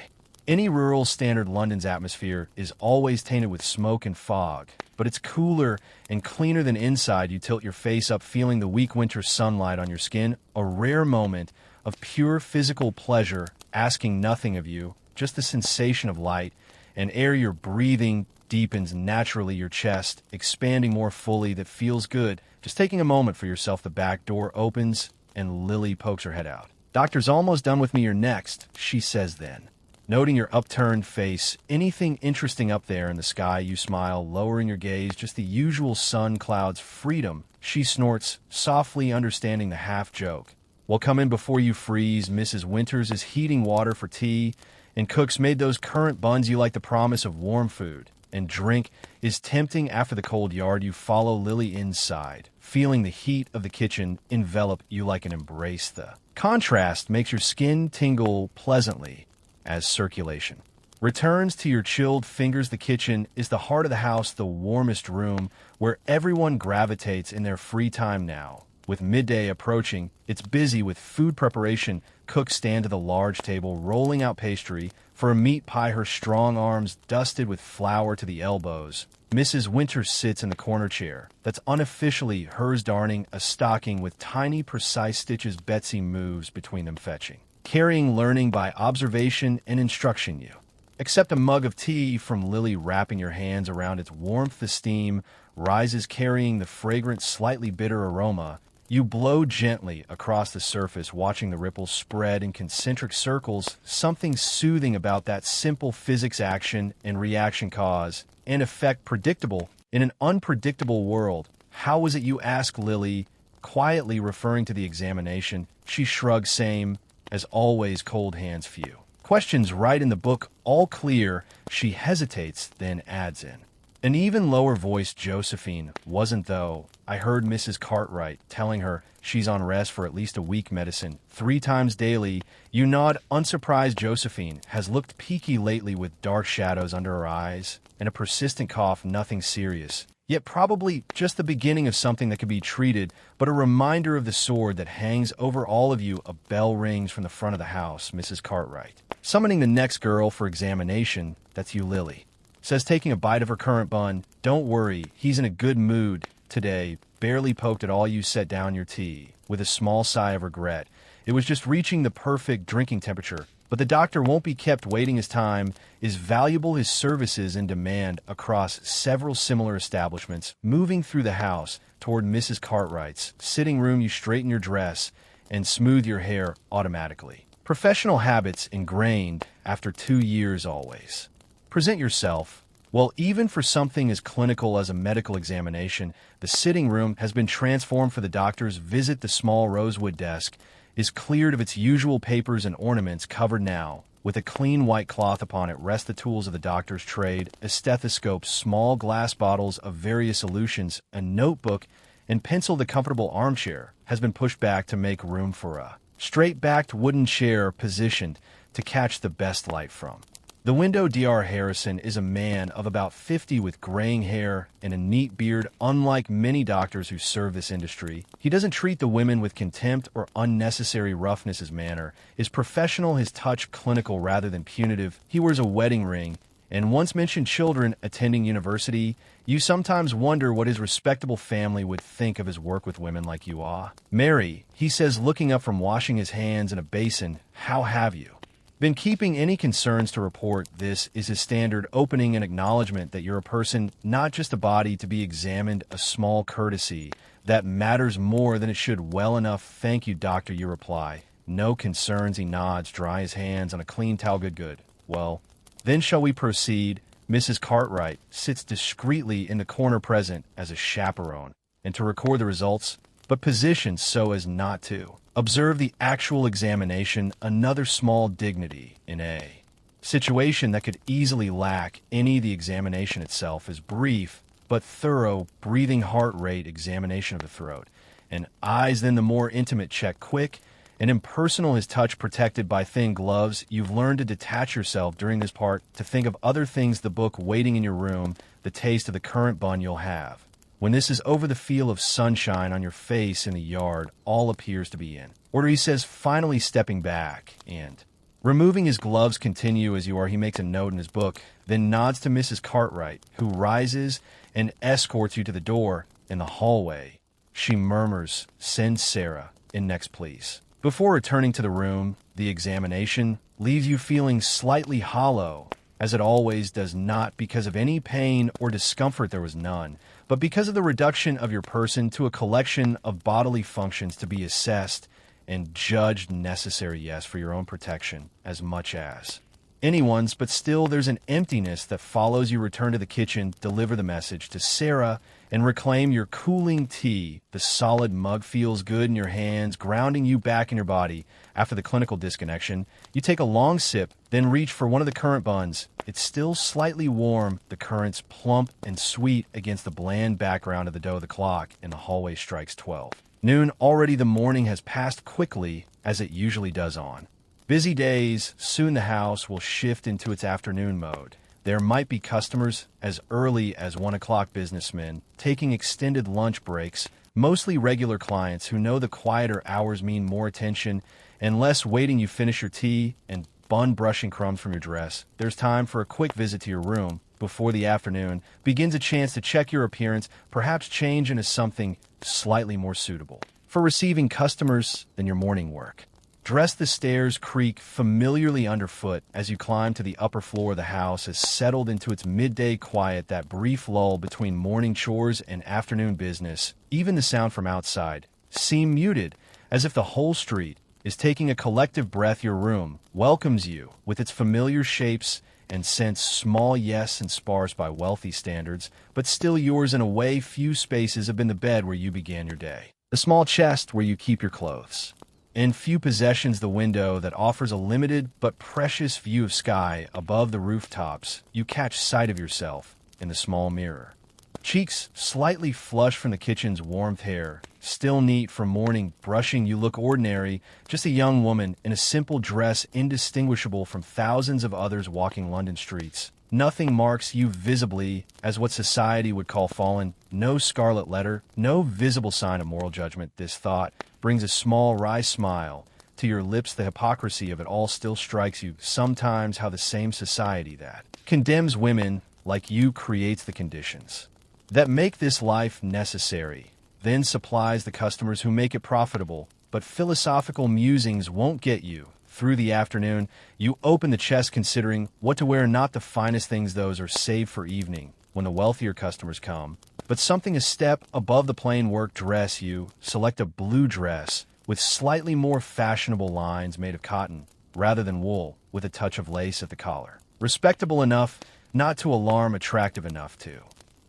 any rural standard. London's atmosphere is always tainted with smoke and fog, but it's cooler and cleaner than inside. You tilt your face up, feeling the weak winter sunlight on your skin, a rare moment of pure physical pleasure, asking nothing of you, just the sensation of light and air. You're breathing deepens naturally, your chest expanding more fully. That feels good. Just taking a moment for yourself. The back door opens and Lily pokes her head out. "Doctor's almost done with me. You're next," she says then. Noting your upturned face, "Anything interesting up there in the sky?" You smile, lowering your gaze. "Just the usual sun, clouds, freedom," she snorts, softly understanding the half-joke. "Well, come in before you freeze. Mrs. Winters is heating water for tea, and Cook's made those currant buns you like. The promise of warm food and drink is tempting after the cold yard." You follow Lily inside, feeling the heat of the kitchen envelop you like an embrace. The contrast makes your skin tingle pleasantly as circulation returns to your chilled fingers. The kitchen is the heart of the house, the warmest room where everyone gravitates in their free time now. With midday approaching, it's busy with food preparation. Cooks stand at the large table, rolling out pastry for a meat pie, her strong arms dusted with flour to the elbows. Mrs. Winters sits in the corner chair that's unofficially hers, darning a stocking with tiny, precise stitches. Betsy moves between them, fetching, carrying, learning by observation and instruction. You accept a mug of tea from Lily, wrapping your hands around its warmth. The steam rises, carrying the fragrant, slightly bitter aroma. You blow gently across the surface, watching the ripples spread in concentric circles. Something soothing about that simple physics, action and reaction, cause and effect, predictable in an unpredictable world. "How was it?" you ask Lily, quietly referring to the examination. She shrugs, same as always, cold hands, few questions right in the book, all clear. She hesitates, then adds in an even lower voice, "Josephine wasn't, though. I heard Mrs. Cartwright telling her she's on rest for at least a week, medicine 3 times daily." You nod, unsurprised. Josephine has looked peaky lately, with dark shadows under her eyes and a persistent cough. Nothing serious, yet probably just the beginning of something that could be treated, but a reminder of the sword that hangs over all of you. A bell rings from the front of the house. Mrs. Cartwright, summoning the next girl for examination. "That's you, Lily," says, taking a bite of her currant bun. "Don't worry, he's in a good mood today. Barely poked at all." You set down your tea with a small sigh of regret. It was just reaching the perfect drinking temperature. But the doctor won't be kept waiting. His time is valuable, his services in demand across several similar establishments. Moving through the house toward Mrs. Cartwright's sitting room, you straighten your dress and smooth your hair automatically. Professional habits ingrained after 2 years always. Present yourself. Well, even for something as clinical as a medical examination, the sitting room has been transformed for the doctor's visit. The small rosewood desk is cleared of its usual papers and ornaments. Covered now with a clean white cloth, upon it rest the tools of the doctor's trade: a stethoscope, small glass bottles of various solutions, a notebook, and pencil. The comfortable armchair has been pushed back to make room for a straight-backed wooden chair positioned to catch the best light from the window. Dr. Harrison is a man of about 50 with graying hair and a neat beard. Unlike many doctors who serve this industry, he doesn't treat the women with contempt or unnecessary roughness. His manner is professional, his touch clinical rather than punitive. He wears a wedding ring and once mentioned children attending university. You sometimes wonder what his respectable family would think of his work with women like you are. "Mary," he says, looking up from washing his hands in a basin, "how have you been keeping? Any concerns to report?" This is his standard opening, an acknowledgement that you're a person, not just a body to be examined, a small courtesy that matters more than it should. "Well enough, thank you, doctor," you reply. "No concerns." He nods, dry his hands on a clean towel. Good. "Well, then shall we proceed?" Mrs. Cartwright sits discreetly in the corner, present as a chaperone and to record the results, but positioned so as not to observe the actual examination. Another small dignity in a situation that could easily lack any. The examination itself is brief but thorough, breathing heart rate examination of the throat. And eyes, then the more intimate check, quick and impersonal, his touch protected by thin gloves. You've learned to detach yourself during this part, to think of other things, the book waiting in your room, the taste of the current bun you'll have. When this is over, the feel of sunshine on your face in the yard all appears to be in order, he says, finally stepping back and removing his gloves. Continue as you are, he makes a note in his book, then nods to Mrs. Cartwright, who rises and escorts you to the door. In the hallway, she murmurs, "Send Sarah in next, please." Before returning to the room, the examination leaves you feeling slightly hollow, as it always does, not because of any pain or discomfort, there was none, but because of the reduction of your person to a collection of bodily functions to be assessed and judged necessary, yes, for your own protection as much as anyone's, but still there's an emptiness that follows you. Return to the kitchen, deliver the message to Sarah, and reclaim your cooling tea. The solid mug feels good in your hands, grounding you back in your body. After the clinical disconnection, you take a long sip, then reach for one of the currant buns. It's still slightly warm, the currants plump and sweet against the bland background of the dough. The clock in the hallway strikes 12. Noon already. The morning has passed quickly, as it usually does on busy days. Soon the house will shift into its afternoon mode. There might be customers as early as 1 o'clock, businessmen taking extended lunch breaks, mostly regular clients who know the quieter hours mean more attention and less waiting. You finish your tea and bun, brushing crumbs from your dress. There's time for a quick visit to your room before the afternoon begins, a chance to check your appearance, perhaps change into something slightly more suitable for receiving customers than your morning work. Dress. The stairs creak familiarly underfoot as you climb to the upper floor. The house has settled into its midday quiet, that brief lull between morning chores and afternoon business. Even the sound from outside seems muted, as if the whole street is taking a collective breath. Your room welcomes you with its familiar shapes and scents, small, yes, and sparse by wealthy standards, but still yours in a way. Few spaces have been the bed where you began your day, the small chest where you keep your clothes, and few possessions the window that offers a limited but precious view of sky above the rooftops. You catch sight of yourself in the small mirror. Cheeks slightly flushed from the kitchen's warmth, hair still neat from morning brushing. You look ordinary, just a young woman in a simple dress, indistinguishable from thousands of others walking London streets. Nothing marks you visibly as what society would call fallen. No scarlet letter, no visible sign of moral judgment. This thought brings a small wry smile to your lips. The hypocrisy of it all still strikes you sometimes, how the same society that condemns women like you creates the conditions that make this life necessary, then supplies the customers who make it profitable. But philosophical musings won't get you through the afternoon. You open the chest, considering what to wear. Not the finest things, those are saved for evening when the wealthier customers come, but something a step above the plain work dress. You select a blue dress with slightly more fashionable lines, made of cotton rather than wool, with a touch of lace at the collar. Respectable enough not to alarm, attractive enough to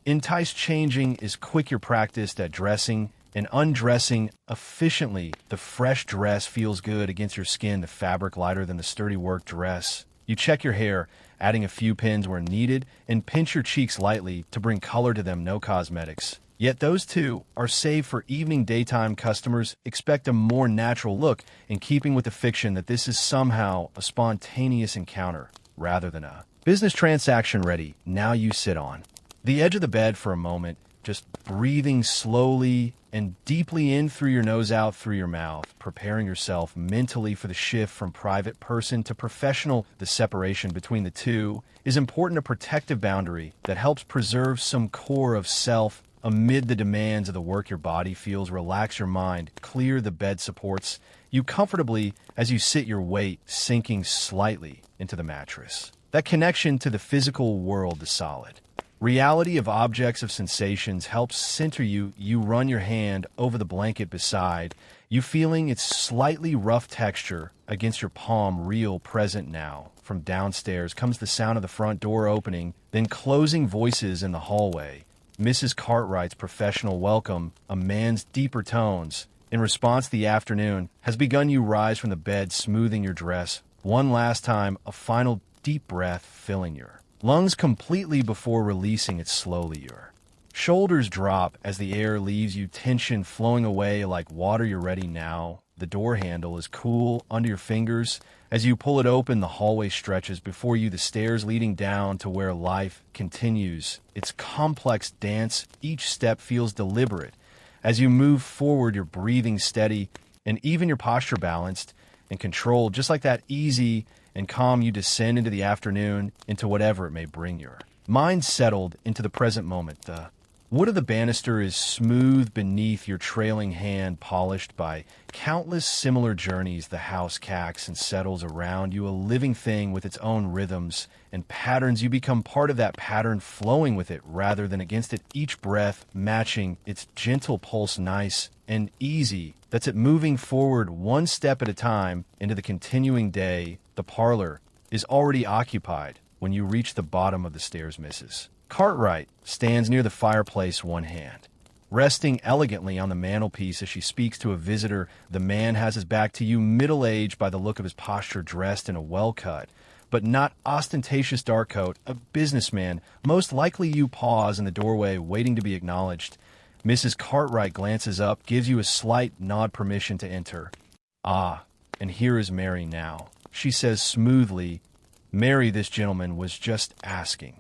entice. Changing is quick. You're practiced at dressing and undressing efficiently. The fresh dress feels good against your skin, the fabric lighter than the sturdy work dress. You check your hair, adding a few pins where needed, and pinch your cheeks lightly to bring color to them. No cosmetics. Yet those too are saved for evening. Daytime customers expect a more natural look, in keeping with the fiction that this is somehow a spontaneous encounter rather than a business transaction. Ready, now you sit on the edge of the bed for a moment, just breathing slowly and deeply in through your nose, out through your mouth, preparing yourself mentally for the shift from private person to professional. The separation between the two is important, a protective boundary that helps preserve some core of self amid the demands of the work. Your body feels, relax your mind, clear. The bed supports you comfortably as you sit, your weight sinking slightly into the mattress. That connection to the physical world, the solid reality of objects, of sensations, helps center you. You run your hand over the blanket beside you, feeling its slightly rough texture against your palm, real, present now. From downstairs comes the sound of the front door opening, then closing. Voices in the hallway. Mrs. Cartwright's professional welcome, a man's deeper tones. In response, the afternoon has begun. You rise from the bed, smoothing your dress one last time, a final deep breath filling your lungs completely before releasing it slowly. Your Shoulders drop as the air leaves you, tension flowing away like water. You're ready now. The door handle is cool under your fingers. As you pull it open, the hallway stretches before you, the stairs leading down to where life continues. It's complex dance. Each step feels deliberate. As you move forward, your breathing steady and even your posture balanced and controlled. Just like that, easy and calm, you descend into the afternoon, into whatever it may bring you. Mind settled into the present moment. The wood of the banister is smooth beneath your trailing hand, polished by countless similar journeys. The house cacks and settles around you, a living thing with its own rhythms and patterns. You become part of that pattern, flowing with it rather than against it, each breath matching its gentle pulse, nice and easy. That's it, moving forward one step at a time into the continuing day. The parlor is already occupied when you reach the bottom of the stairs. Mrs. Cartwright stands near the fireplace, one hand resting elegantly on the mantelpiece as she speaks to a visitor. The man has his back to you, middle-aged by the look of his posture, dressed in a well-cut but not ostentatious dark coat, a businessman. Most likely. You pause in the doorway, waiting to be acknowledged. Mrs. Cartwright glances up, gives you a slight nod, permission to enter. "Ah, and here is Mary now," she says smoothly. "Mary, this gentleman was just asking."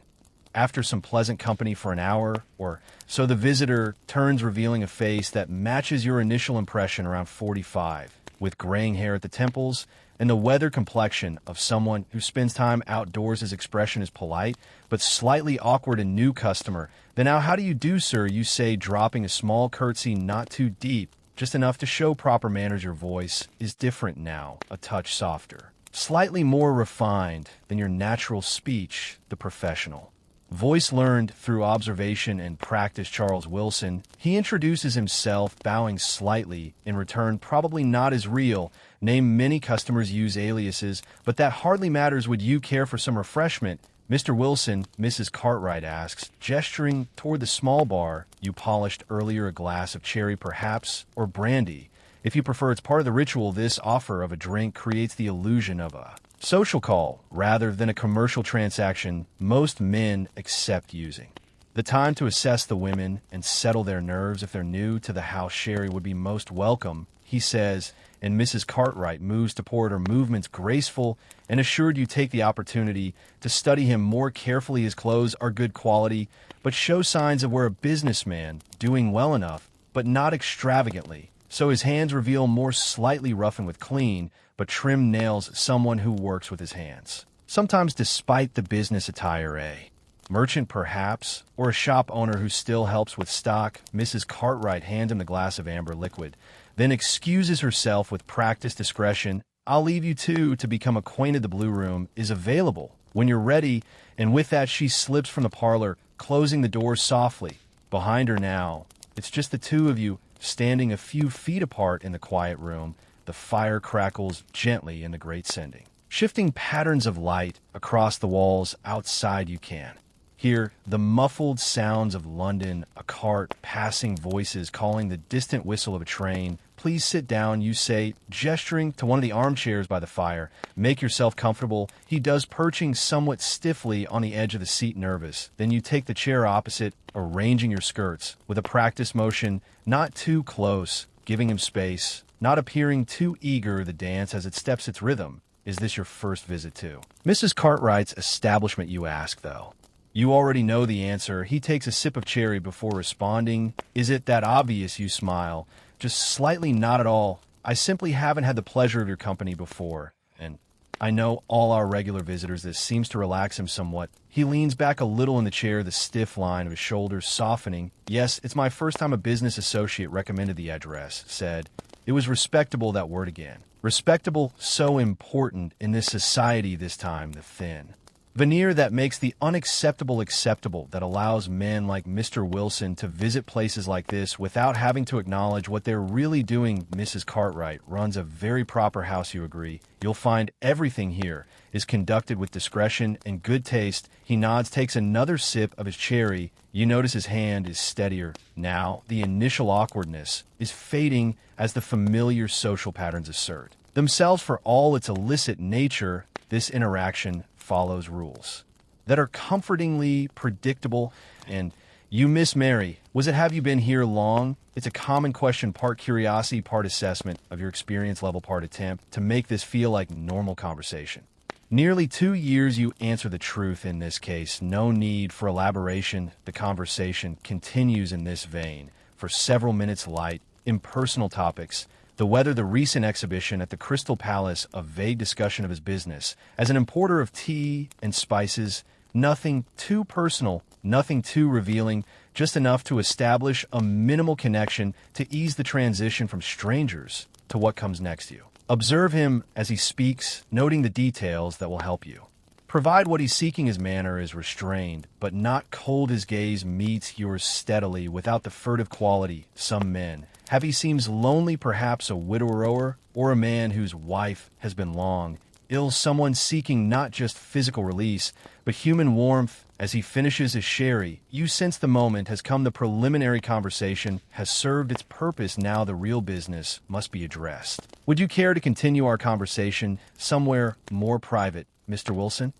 After some pleasant company for an hour or so, the visitor turns, revealing a face that matches your initial impression, around 45, with graying hair at the temples and the weather complexion of someone who spends time outdoors. His expression is polite, but slightly awkward. A new customer. "Then now, how do you do, sir?" you say, dropping a small curtsy, not too deep, just enough to show proper manners. Your voice is different now, a touch softer, slightly more refined than your natural speech. The professional voice learned through observation and practice. "Charles Wilson." He introduces himself, bowing slightly in return. "Probably not as real name. Many customers use aliases, but that hardly matters. Would you care for some refreshment, Mr. Wilson?" Mrs. Cartwright asks, gesturing toward the small bar you polished earlier. "A glass of cherry, perhaps, or brandy, if you prefer. It's part of the ritual. This offer of a drink creates the illusion of a social call rather than a commercial transaction most men accept using the time to assess the women and settle their nerves. If they're new to the house, sherry would be most welcome," he says, and Mrs. Cartwright moves to pour it, her movements graceful and assured. You take the opportunity to study him more carefully. His clothes are good quality, but show signs of where a businessman, doing well enough, but not extravagantly. So his hands reveal more slightly roughened with clean but trim nails, someone who works with his hands. Sometimes, despite the business attire, a merchant perhaps, or a shop owner who still helps with stock. Mrs. Cartwright hands him the glass of amber liquid, then excuses herself with practiced discretion. "I'll leave you two to become acquainted. The blue room is available when you're ready." And with that, she slips from the parlor, closing the door softly behind her. Now it's just the two of you, standing a few feet apart in the quiet room. The fire crackles gently in the grate, sending shifting patterns of light across the walls. Outside, you can hear the muffled sounds of London, a cart passing, voices calling, the distant whistle of a train. "Please sit down," you say, gesturing to one of the armchairs by the fire. "Make yourself comfortable." He does, perching somewhat stiffly on the edge of the seat, nervous. Then you take the chair opposite, arranging your skirts with a practiced motion, not too close, giving him space, not appearing too eager. The dance as it steps its rhythm. "Is this your first visit to Mrs. Cartwright's establishment?" you ask, though you already know the answer. He takes a sip of cherry before responding. "Is it that obvious?" you smile, just slightly. "Not at all. I simply haven't had the pleasure of your company before, and I know all our regular visitors." This seems to relax him somewhat. He leans back a little in the chair, the stiff line of his shoulders softening. "Yes, it's my first time. A business associate recommended the address," said. It was respectable, that word again. Respectable, so important in this society this time. The thin veneer that makes the unacceptable acceptable, that allows men like Mr. Wilson to visit places like this without having to acknowledge what they're really doing. Mrs. Cartwright runs a very proper house, you agree. You'll find everything here is conducted with discretion and good taste. He nods, takes another sip of his cherry. You notice his hand is steadier now. The initial awkwardness is fading as the familiar social patterns assert themselves. For all its illicit nature, this interaction follows rules that are comfortingly predictable, and You Miss Mary, was it have you been here long? It's a common question, part curiosity, part assessment of your experience level, part attempt to make this feel like normal conversation. Nearly 2 years you answer the truth in this case. No need for elaboration. The conversation continues in this vein for several minutes light, impersonal topics, the weather, the recent exhibition at the Crystal Palace, a vague discussion of his business. As an importer of tea and spices, nothing too personal, nothing too revealing, just enough to establish a minimal connection to ease the transition from strangers to what comes next to you. Observe him as he speaks, noting the details that will help you. Provide what he's seeking. His manner is restrained, but not cold. His gaze meets yours steadily, without the furtive quality some men have. He seems lonely, perhaps a widower or a man whose wife has been long ill, someone seeking not just physical release, but human warmth. As he finishes his sherry, you sense the moment has come. The preliminary conversation has served its purpose. Now the real business must be addressed. Would you care to continue our conversation somewhere more private, Mr. Wilson?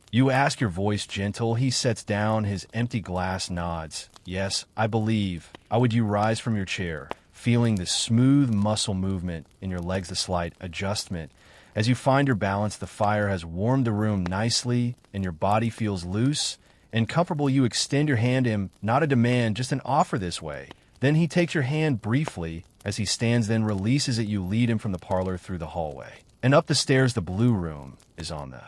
You ask, your voice gentle. He sets down his empty glass, nods. Yes, I believe. Would you rise from your chair, feeling the smooth muscle movement in your legs, the slight adjustment? As you find your balance, the fire has warmed the room nicely, and your body feels loose and comfortable. You extend your hand to him, not a demand, just an offer this way. Then he takes your hand briefly as he stands, then releases it. You lead him from the parlor through the hallway and up the stairs. The blue room is on the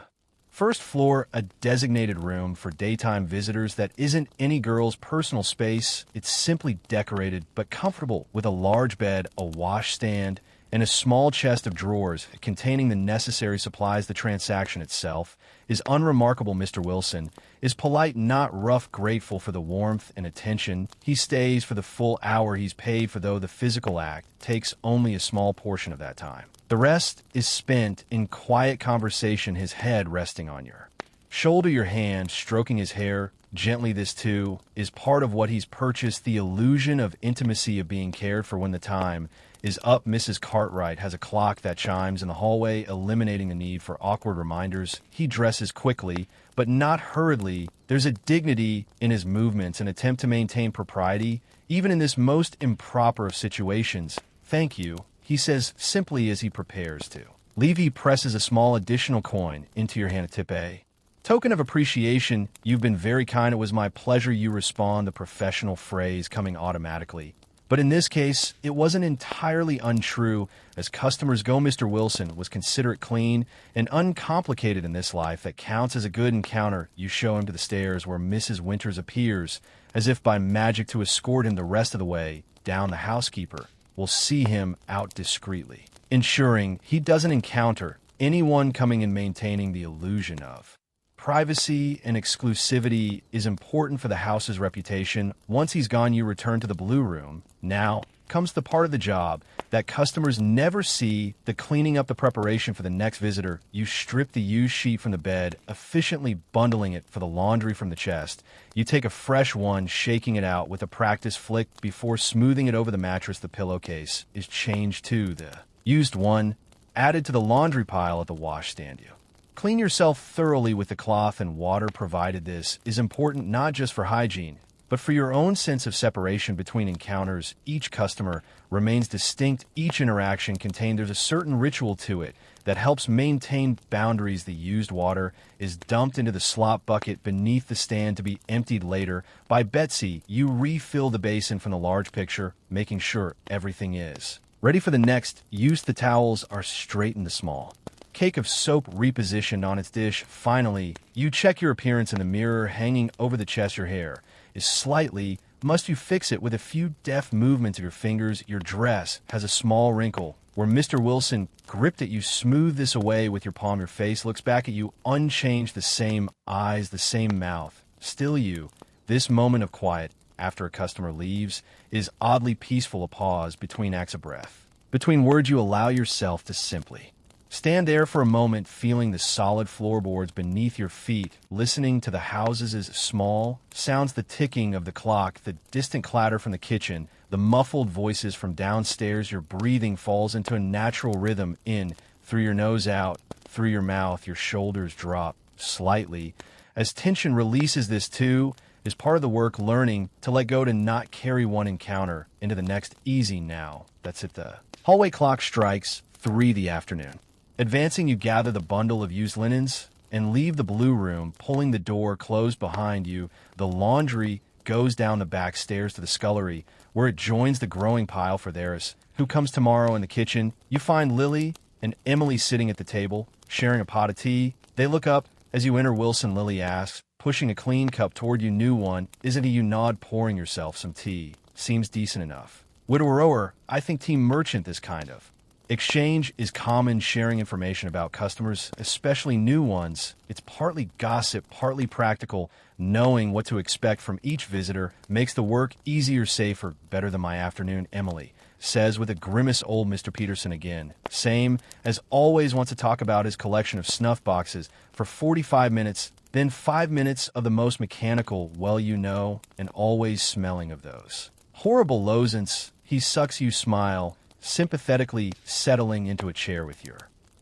first floor, a designated room for daytime visitors that isn't any girl's personal space. It's simply decorated but comfortable, with a large bed, a washstand, and a small chest of drawers containing the necessary supplies. The transaction itself is unremarkable. Mr. Wilson is polite, not rough, grateful for the warmth and attention. He stays for the full hour he's paid for, though the physical act takes only a small portion of that time. The rest is spent in quiet conversation, his head resting on your shoulder, your hand stroking his hair gently. This, too, is part of what he's purchased, the illusion of intimacy, of being cared for when the time is up. Mrs. Cartwright has a clock that chimes in the hallway, eliminating the need for awkward reminders. He dresses quickly, but not hurriedly. There's a dignity in his movements, an attempt to maintain propriety, even in this most improper of situations. Thank you, he says simply as he prepares to leave. He presses a small additional coin into your hand, a tip, a token of appreciation. You've been very kind. It was my pleasure. You respond, the professional phrase coming automatically. But in this case, it wasn't entirely untrue. As customers go, Mr. Wilson was considerate, clean, and uncomplicated in this life that counts as a good encounter. You show him to the stairs, where Mrs. Winters appears, as if by magic, to escort him the rest of the way down. The housekeeper will see him out discreetly, ensuring he doesn't encounter anyone coming in. Maintaining the illusion of privacy and exclusivity is important for the house's reputation. Once he's gone, you return to the blue room. Now comes the part of the job that customers never see, the cleaning up, the preparation for the next visitor. You strip the used sheet from the bed, efficiently bundling it for the laundry from the chest. You take a fresh one, shaking it out with a practiced flick before smoothing it over the mattress. The pillowcase is changed to the used one, added to the laundry pile at the washstand. You clean yourself thoroughly with the cloth and water provided. This is important not just for hygiene, but for your own sense of separation between encounters. Each customer remains distinct. Each interaction contained, there's a certain ritual to it that helps maintain boundaries. The used water is dumped into the slop bucket beneath the stand to be emptied later by Betsy. You refill the basin from the large pitcher, making sure everything is ready for the next use. The towels are straightened, the small cake of soap repositioned on its dish. Finally, you check your appearance in the mirror hanging over the chest. Your hair is slightly, must you fix it with a few deft movements of your fingers. Your dress has a small wrinkle where Mr. Wilson gripped it. You smooth this away with your palm. Your face looks back at you unchanged, the same eyes, the same mouth. Still you. This moment of quiet after a customer leaves is oddly peaceful. A pause between acts, of breath between words. You allow yourself to simply stand there for a moment, feeling the solid floorboards beneath your feet, listening to the house's small sounds, the ticking of the clock, the distant clatter from the kitchen, the muffled voices from downstairs. Your breathing falls into a natural rhythm, in through your nose, out through your mouth. Your shoulders drop slightly as tension releases. This too is part of the work learning to let go to not carry one encounter into the next easy now. That's it. The hallway clock strikes 3 the afternoon. Advancing, you gather the bundle of used linens and leave the blue room, pulling the door closed behind you. The laundry goes down the back stairs to the scullery, where it joins the growing pile for theirs. Who comes tomorrow in the kitchen? You find Lily and Emily sitting at the table, sharing a pot of tea. They look up as you enter. Wilson, Lily asks, pushing a clean cup toward you. New one. Isn't it? You nod, pouring yourself some tea. Seems decent enough. Widower, I think tea merchant this kind of. Exchange is common, sharing information about customers, especially new ones. It's partly gossip, partly practical. Knowing what to expect from each visitor makes the work easier, safer, better than my afternoon. Emily says with a grimace. Old Mr. Peterson again. Same as always, wants to talk about his collection of snuff boxes for 45 minutes, then 5 minutes of the most mechanical, well you know, and always smelling of those. Horrible lozents. He sucks you smile, sympathetically settling into a chair with your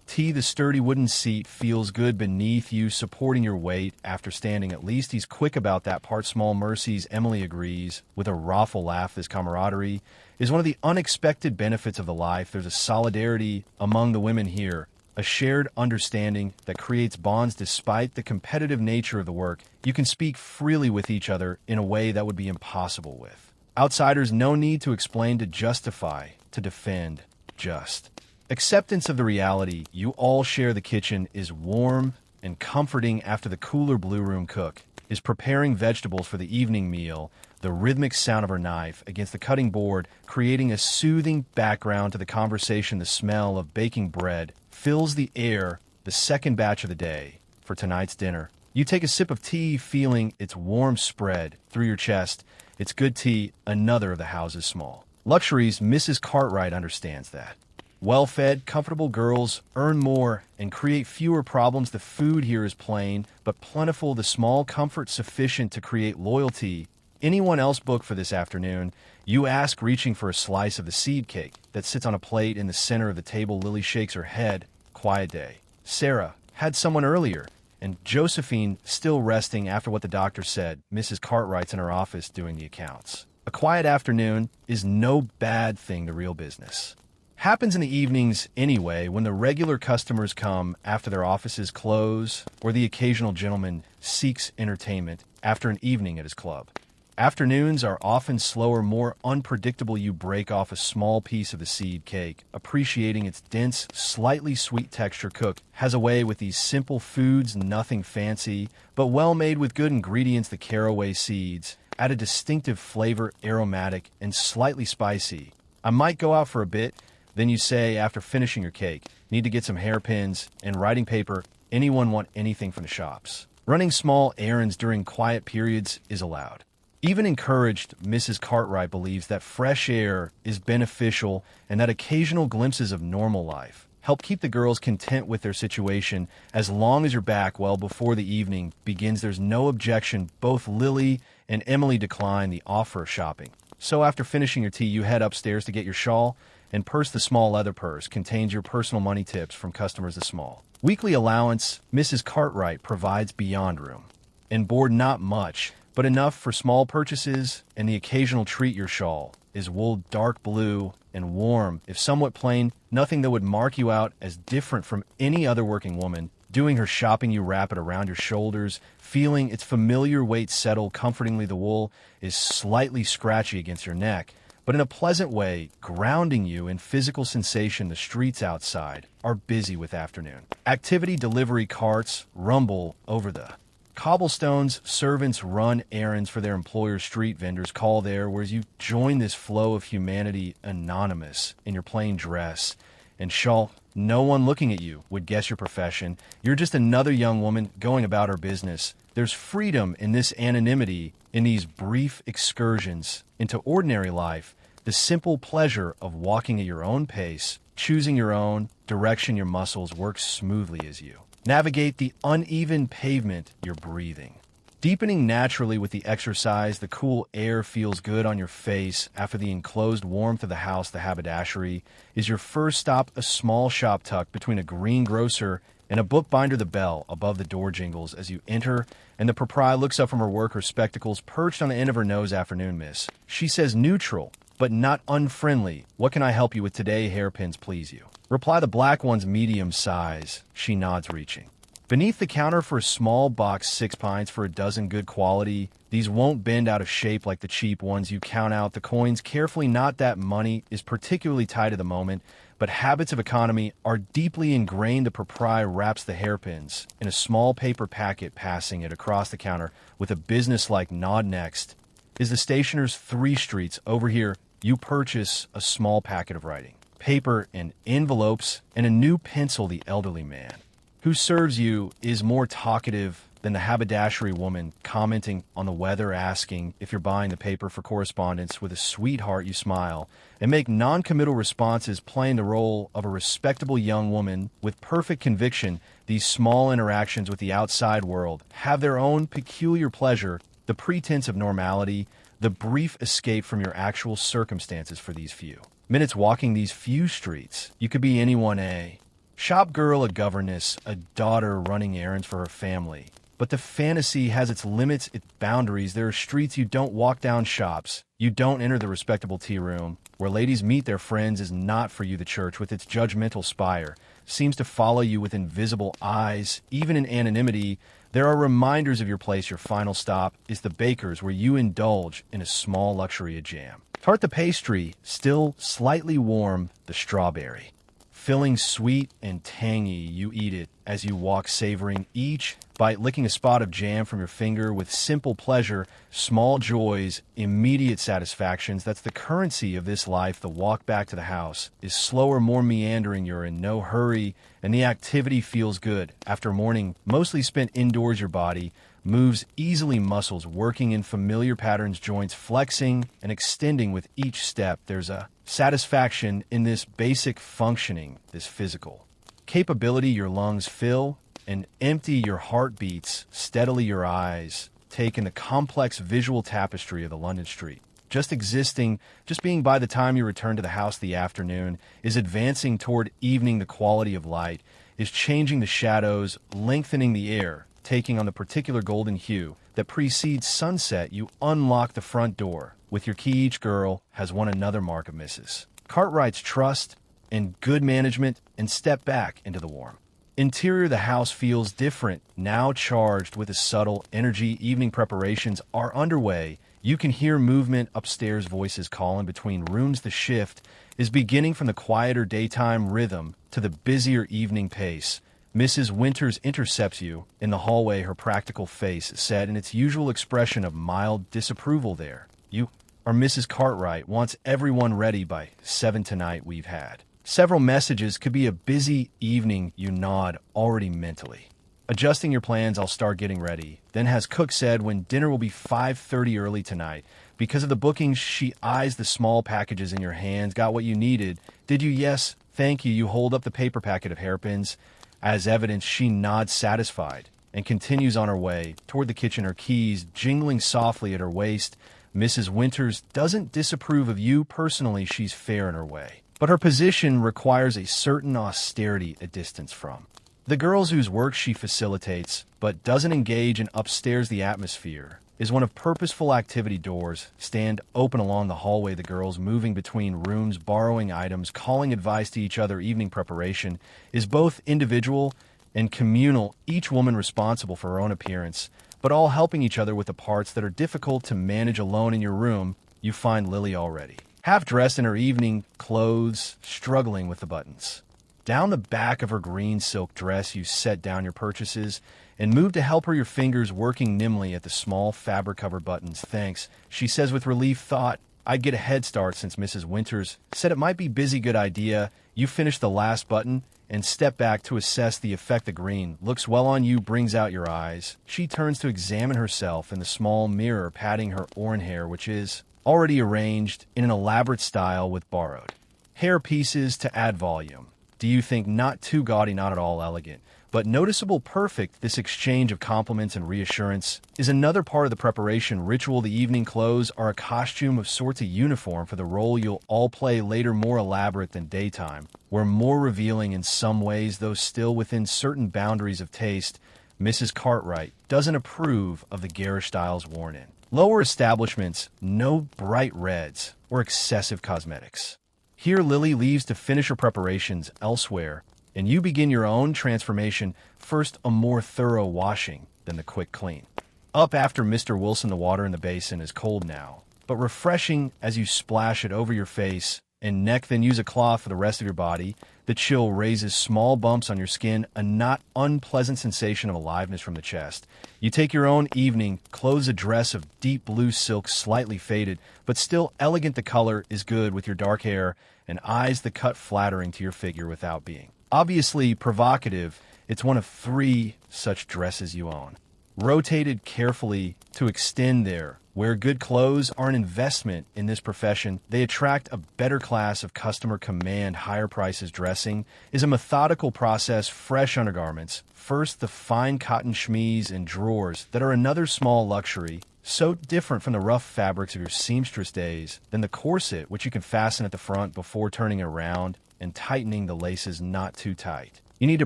tea. The sturdy wooden seat feels good beneath you, supporting your weight after standing. At least he's quick about that part. Small mercies. Emily agrees with a rueful laugh. This camaraderie is one of the unexpected benefits of the life. There's a solidarity among the women here, a shared understanding that creates bonds despite the competitive nature of the work. You can speak freely with each other in a way that would be impossible with outsiders. No need to explain, to justify, to defend. Just acceptance of the reality you all share. The kitchen is warm and comforting after the cooler blue room cook is preparing vegetables for the evening meal. The rhythmic sound of her knife against the cutting board creating a soothing background to the conversation. The smell of baking bread fills the air. The second batch of the day for tonight's dinner. You take a sip of tea, feeling its warm spread through your chest. It's good tea. Another of the house's small luxuries. Mrs. Cartwright understands that. Well-fed, comfortable girls earn more and create fewer problems. The food here is plain but plentiful. The small comfort sufficient to create loyalty. Anyone else booked for this afternoon? You ask, reaching for a slice of the seed cake that sits on a plate in the center of the table. Lily shakes her head. Quiet day. Sarah had someone earlier, and Josephine still resting after what the doctor said. Mrs. Cartwright's in her office doing the accounts. A quiet afternoon is no bad thing. The real business happens in the evenings anyway, when the regular customers come after their offices close, or the occasional gentleman seeks entertainment after an evening at his club. Afternoons are often slower, more unpredictable. You break off a small piece of the seed cake, appreciating its dense, slightly sweet texture. Cook has a way with these simple foods, nothing fancy, but well made with good ingredients. The caraway seeds add a distinctive flavor, aromatic and slightly spicy. I might go out for a bit. Then you say, after finishing your cake, need to get some hairpins and writing paper. Anyone want anything from the shops? Running small errands during quiet periods is allowed. Even encouraged. Mrs. Cartwright believes that fresh air is beneficial and that occasional glimpses of normal life help keep the girls content with their situation. As long as you're back well before the evening begins, there's no objection. Both Lily and Emily decline the offer of shopping. So after finishing your tea, you head upstairs to get your shawl and purse. The small leather purse contains your personal money tips from customers. The small weekly allowance Mrs. Cartwright provides beyond room and board. Not much, but enough for small purchases and the occasional treat. Your shawl is wool, dark blue and warm, if somewhat plain. Nothing that would mark you out as different from any other working woman doing her shopping. You wrap it around your shoulders, feeling its familiar weight settle comfortingly. The wool is slightly scratchy against your neck, but in a pleasant way, grounding you in physical sensation. The streets outside are busy with afternoon activity. Delivery carts rumble over the cobblestones. Servants run errands for their employers. Street vendors call there, whereas you join this flow of humanity, anonymous in your plain dress and shawl. No one looking at you would guess your profession. You're just another young woman going about her business. There's freedom in this anonymity, in these brief excursions into ordinary life. The simple pleasure of walking at your own pace, choosing your own direction. Your muscles work smoothly as you navigate the uneven pavement you're breathing. Deepening naturally with the exercise, the cool air feels good on your face after the enclosed warmth of the house. The haberdashery is your first stop, a small shop tucked between a greengrocer and a bookbinder the bell above the door jingles as you enter, and the proprietor looks up from her work, her spectacles perched on the end of her nose. Afternoon, miss. She says neutral, but not unfriendly. What can I help you with today? Hairpins please you. Reply the black one's medium size. She nods, reaching beneath the counter for a small box, 6 pints for a dozen, good quality. These won't bend out of shape like the cheap ones. You count out the coins carefully. Not that money is particularly tight at the moment, but habits of economy are deeply ingrained. The proprietor wraps the hairpins in a small paper packet, passing it across the counter with a businesslike nod. Next is the stationer's 3 streets. Over here, you purchase a small packet of writing paper and envelopes and a new pencil. The elderly man who serves you is more talkative than the haberdashery woman, commenting on the weather, asking if you're buying the paper for correspondence. With a sweetheart, you smile and make non-committal responses, playing the role of a respectable young woman with perfect conviction. These small interactions with the outside world have their own peculiar pleasure, the pretense of normality, the brief escape from your actual circumstances. For these few minutes walking these few streets, you could be anyone: a shop girl, a governess, a daughter running errands for her family. But the fantasy has its limits, its boundaries. There are streets you don't walk down, shops you don't enter. The respectable tea room where ladies meet their friends is not for you. The church, with its judgmental spire, seems to follow you with invisible eyes. Even in anonymity, there are reminders of your place. Your final stop is the baker's, where you indulge in a small luxury of jam. Tart the pastry, still slightly warm, the strawberry filling sweet and tangy. You eat it as you walk, savoring each bite, licking a spot of jam from your finger with simple pleasure. Small joys, immediate satisfactions. That's the currency of this life. The walk back to the house is slower, more meandering. You're in no hurry, and the activity feels good. After a morning mostly spent indoors, your body moves easily, muscles working in familiar patterns, joints flexing and extending with each step. There's a satisfaction in this basic functioning, this physical capability. Your lungs fill and empty, your heart beats steadily, your eyes take in the complex visual tapestry of the London street. Just existing, just being. By the time you return to the house, the afternoon is advancing toward evening. The quality of light is changing, the shadows lengthening, the air taking on the particular golden hue that precedes sunset. You unlock the front door with your key. Each girl has one another mark of Mrs. Cartwright's trust and good management, and step back into the warm interior. The house feels different, now charged with a subtle energy. Evening preparations are underway. You can hear movement upstairs, voices calling between rooms. The shift is beginning from the quieter daytime rhythm to the busier evening pace. Mrs. Winters intercepts you in the hallway, her practical face set in its usual expression of mild disapproval. There you are. Mrs. Cartwright wants everyone ready by 7 tonight. We've had several messages. Could be a busy evening. You nod, already mentally adjusting your plans. I'll start getting ready. Then, has cook said, when dinner will be 5:30 early tonight. Because of the bookings, she eyes the small packages in your hands. Got what you needed, did you? Yes, thank you. You hold up the paper packet of hairpins. As evidence, she nods, satisfied, and continues on her way toward the kitchen, her keys jingling softly at her waist. Mrs. Winters doesn't disapprove of you personally. She's fair in her way, but her position requires a certain austerity at distance from the girls whose work she facilitates, but doesn't engage in. Upstairs, the atmosphere is one of purposeful activity. Doors stand open along the hallway, the girls moving between rooms, borrowing items, calling advice to each other. Evening preparation is both individual and communal, each woman responsible for her own appearance, but all helping each other with the parts that are difficult to manage alone. In your room, you find Lily already half-dressed in her evening clothes, struggling with the buttons down the back of her green silk dress. You set down your purchases and move to help her, your fingers working nimbly at the small fabric-covered buttons. Thanks, she says with relief. Thought I'd get a head start since Mrs. Winters said it might be busy. Good idea. You finish the last button and step back to assess the effect. The green looks well on you, brings out your eyes. She turns to examine herself in the small mirror, patting her auburn hair, which is already arranged in an elaborate style with borrowed hair pieces to add volume. Do you think? Not too gaudy, not at all elegant. But noticeable perfect, this exchange of compliments and reassurance is another part of the preparation ritual. The evening clothes are a costume of sorts, a uniform for the role you'll all play later, more elaborate than daytime, where more revealing in some ways, though still within certain boundaries of taste. Mrs. Cartwright doesn't approve of the garish styles worn in lower establishments, no bright reds or excessive cosmetics. Here, Lily leaves to finish her preparations elsewhere, and you begin your own transformation, first a more thorough washing, then the quick clean. Up after Mr. Wilson, the water in the basin is cold now, but refreshing as you splash it over your face and neck, then use a cloth for the rest of your body. The chill raises small bumps on your skin, a not unpleasant sensation of aliveness from the chest. You take your own evening clothes, a dress of deep blue silk, slightly faded, but still elegant. The color is good with your dark hair and eyes, the cut flattering to your figure without being obviously provocative. It's one of 3 such dresses you own. Rotated carefully to extend there. Where good clothes are an investment in this profession, they attract a better class of customer, command higher prices. Dressing is a methodical process. Fresh undergarments. First, the fine cotton chemise and drawers that are another small luxury, so different from the rough fabrics of your seamstress days. Then the corset, which you can fasten at the front before turning it around and tightening the laces not too tight. You need to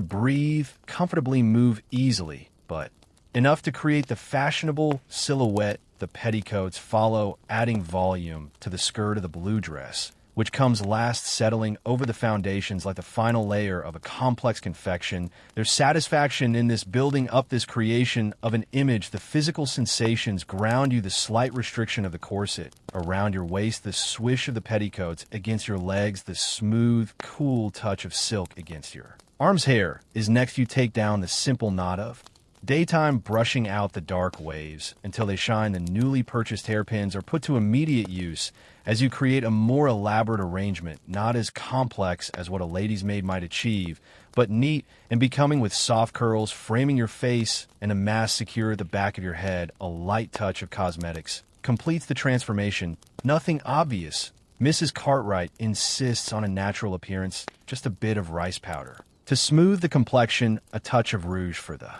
breathe, comfortably move easily, but enough to create the fashionable silhouette. The petticoats follow, adding volume to the skirt of the blue dress, which comes last, settling over the foundations like the final layer of a complex confection. There's satisfaction in this, building up this creation of an image. The physical sensations ground you, the slight restriction of the corset around your waist, the swish of the petticoats against your legs, the smooth, cool touch of silk against your arms. Hair is next. You take down the simple knot of daytime, brushing out the dark waves until they shine. The newly purchased hairpins are put to immediate use as you create a more elaborate arrangement, not as complex as what a lady's maid might achieve, but neat and becoming, with soft curls framing your face and a mask secure at the back of your head. A light touch of cosmetics completes the transformation. Nothing obvious. Mrs. Cartwright insists on a natural appearance, just a bit of rice powder to smooth the complexion, a touch of rouge for the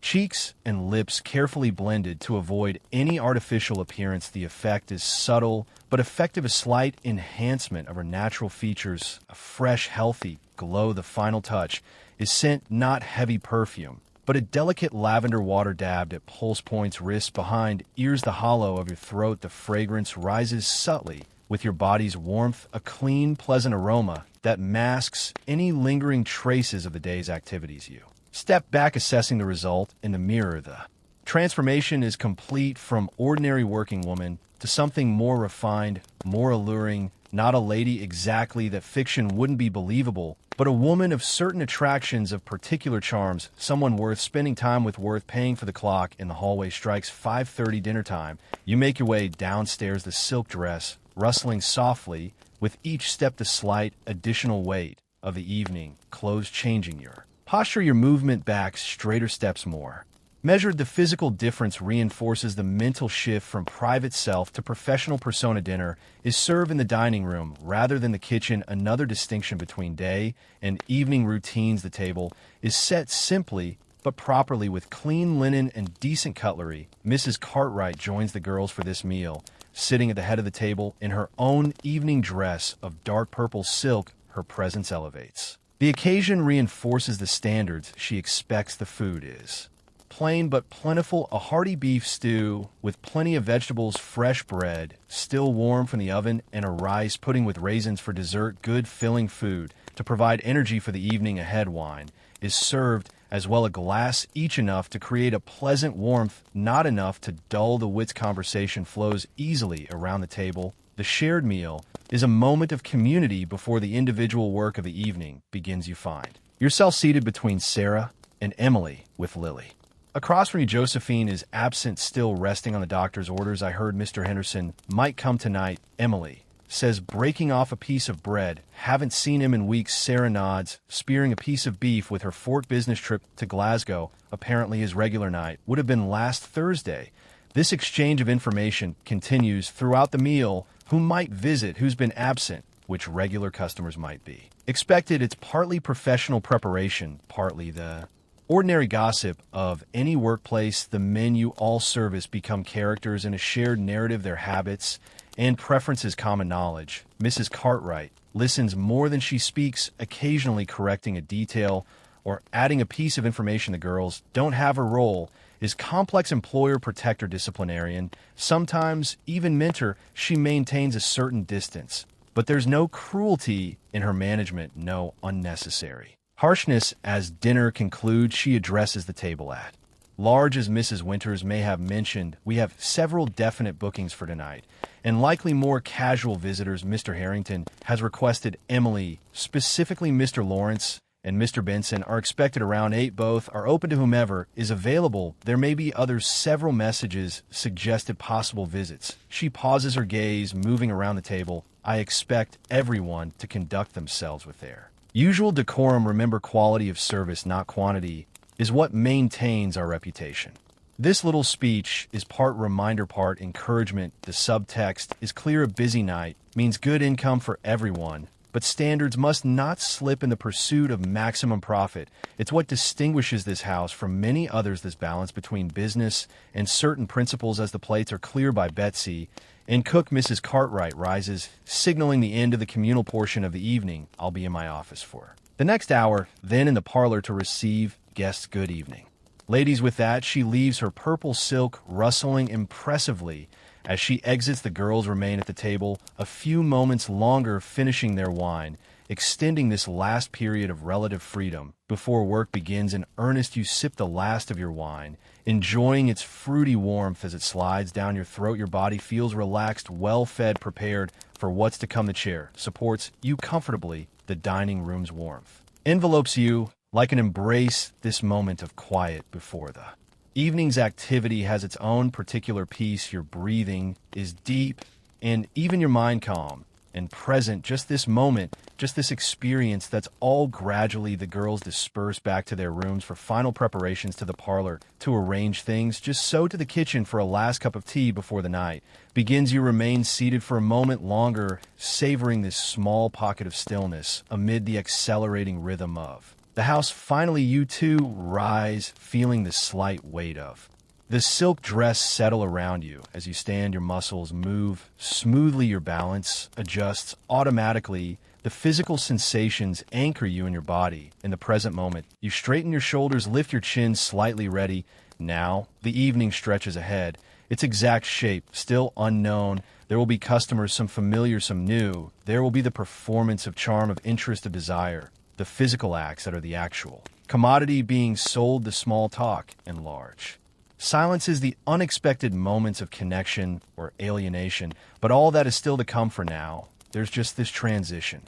cheeks and lips, carefully blended to avoid any artificial appearance. The effect is subtle but effective, a slight enhancement of her natural features, a fresh, healthy glow. The final touch is scent, not heavy perfume, but a delicate lavender water dabbed at pulse points, wrists, behind ears, the hollow of your throat. The fragrance rises subtly with your body's warmth, a clean, pleasant aroma that masks any lingering traces of the day's activities. You step back, assessing the result in the mirror. The transformation is complete, from ordinary working woman to something more refined, more alluring. Not a lady exactly, that fiction wouldn't be believable, but a woman of certain attractions, of particular charms, someone worth spending time with, worth paying for. The clock in the hallway strikes 5:30, dinner time. You make your way downstairs, the silk dress rustling softly with each step, the slight additional weight of the evening clothes changing your posture, your movement back, straighter steps more measured. The physical difference reinforces the mental shift from private self to professional persona. Dinner is served in the dining room rather than the kitchen, another distinction between day and evening routines. The table is set simply but properly with clean linen and decent cutlery. Mrs. Cartwright joins the girls for this meal, sitting at the head of the table in her own evening dress of dark purple silk. Her presence elevates the occasion, reinforces the standards she expects. The food is plain but plentiful, a hearty beef stew with plenty of vegetables, fresh bread still warm from the oven, and a rice pudding with raisins for dessert. Good filling food to provide energy for the evening. Ahead, wine is served as well, a glass each, enough to create a pleasant warmth, not enough to dull the wits. Conversation flows easily around the table. The shared meal is a moment of community before the individual work of the evening begins. You find yourself seated between Sarah and Emily, with Lily across from you. Josephine is absent, still resting on the doctor's orders. I heard Mr. Henderson might come tonight, Emily says, breaking off a piece of bread. Haven't seen him in weeks. Sarah nods, spearing a piece of beef with her fork. Business trip to Glasgow. Apparently his regular night would have been last Thursday. This exchange of information continues throughout the meal. Who might visit, who's been absent, which regular customers might be expected. It's partly professional preparation, partly the Ordinary gossip of any workplace, the men you all service become characters in a shared narrative, their habits and preferences common knowledge. Mrs. Cartwright listens more than she speaks, occasionally correcting a detail or adding a piece of information the girls don't have. Her role is complex employer, protector, disciplinarian, sometimes even mentor. She maintains a certain distance, but there's no cruelty in her management, no unnecessary harshness. As dinner concludes, she addresses the table at large. As Mrs. Winters may have mentioned, we have several definite bookings for tonight, and likely more casual visitors. Mr. Harrington has requested Emily, specifically Mr. Lawrence and Mr. Benson, are expected around 8. Both are open to whomever is available. There may be others. Several messages suggested possible visits. She pauses, her gaze moving around the table. I expect everyone to conduct themselves with their usual decorum. Remember, quality of service, not quantity, is what maintains our reputation. This little speech is part reminder, part encouragement. The subtext is clear. A busy night means good income for everyone, but standards must not slip in the pursuit of maximum profit. It's what distinguishes this house from many others, this balance between business and certain principles. As the plates are cleared by Betsy and cook, Mrs. Cartwright rises, signaling the end of the communal portion of the evening. I'll be in my office for the next hour, then in the parlor to receive guests. Good evening, ladies. With that, she leaves, her purple silk rustling impressively. As she exits, the girls remain at the table a few moments longer, finishing their wine, extending this last period of relative freedom before work begins in earnest. You sip the last of your wine, enjoying its fruity warmth as it slides down your throat. Your body feels relaxed, well-fed, prepared for what's to come. The chair supports you comfortably. The dining room's warmth envelopes you like an embrace. This moment of quiet before the evening's activity has its own particular peace. Your breathing is deep and even your mind calm and present. Just this moment, just this experience. That's all. Gradually, the girls disperse back to their rooms for final preparations, to the parlor to arrange things, just so to the kitchen for a last cup of tea before the night begins. You remain seated for a moment longer, savoring this small pocket of stillness amid the accelerating rhythm of the house. Finally, you two rise, feeling the slight weight of the silk dress settle around you. As you stand, your muscles move smoothly, your balance adjusts automatically. The physical sensations anchor you in your body in the present moment. You straighten your shoulders, lift your chin slightly, ready. Now, the evening stretches ahead. Its exact shape still unknown. There will be customers, some familiar, some new. There will be the performance of charm, of interest, of desire. The physical acts that are the actual commodity being sold, the small talk and large silence is the unexpected moments of connection or alienation. But all that is still to come. For now, there's just this transition,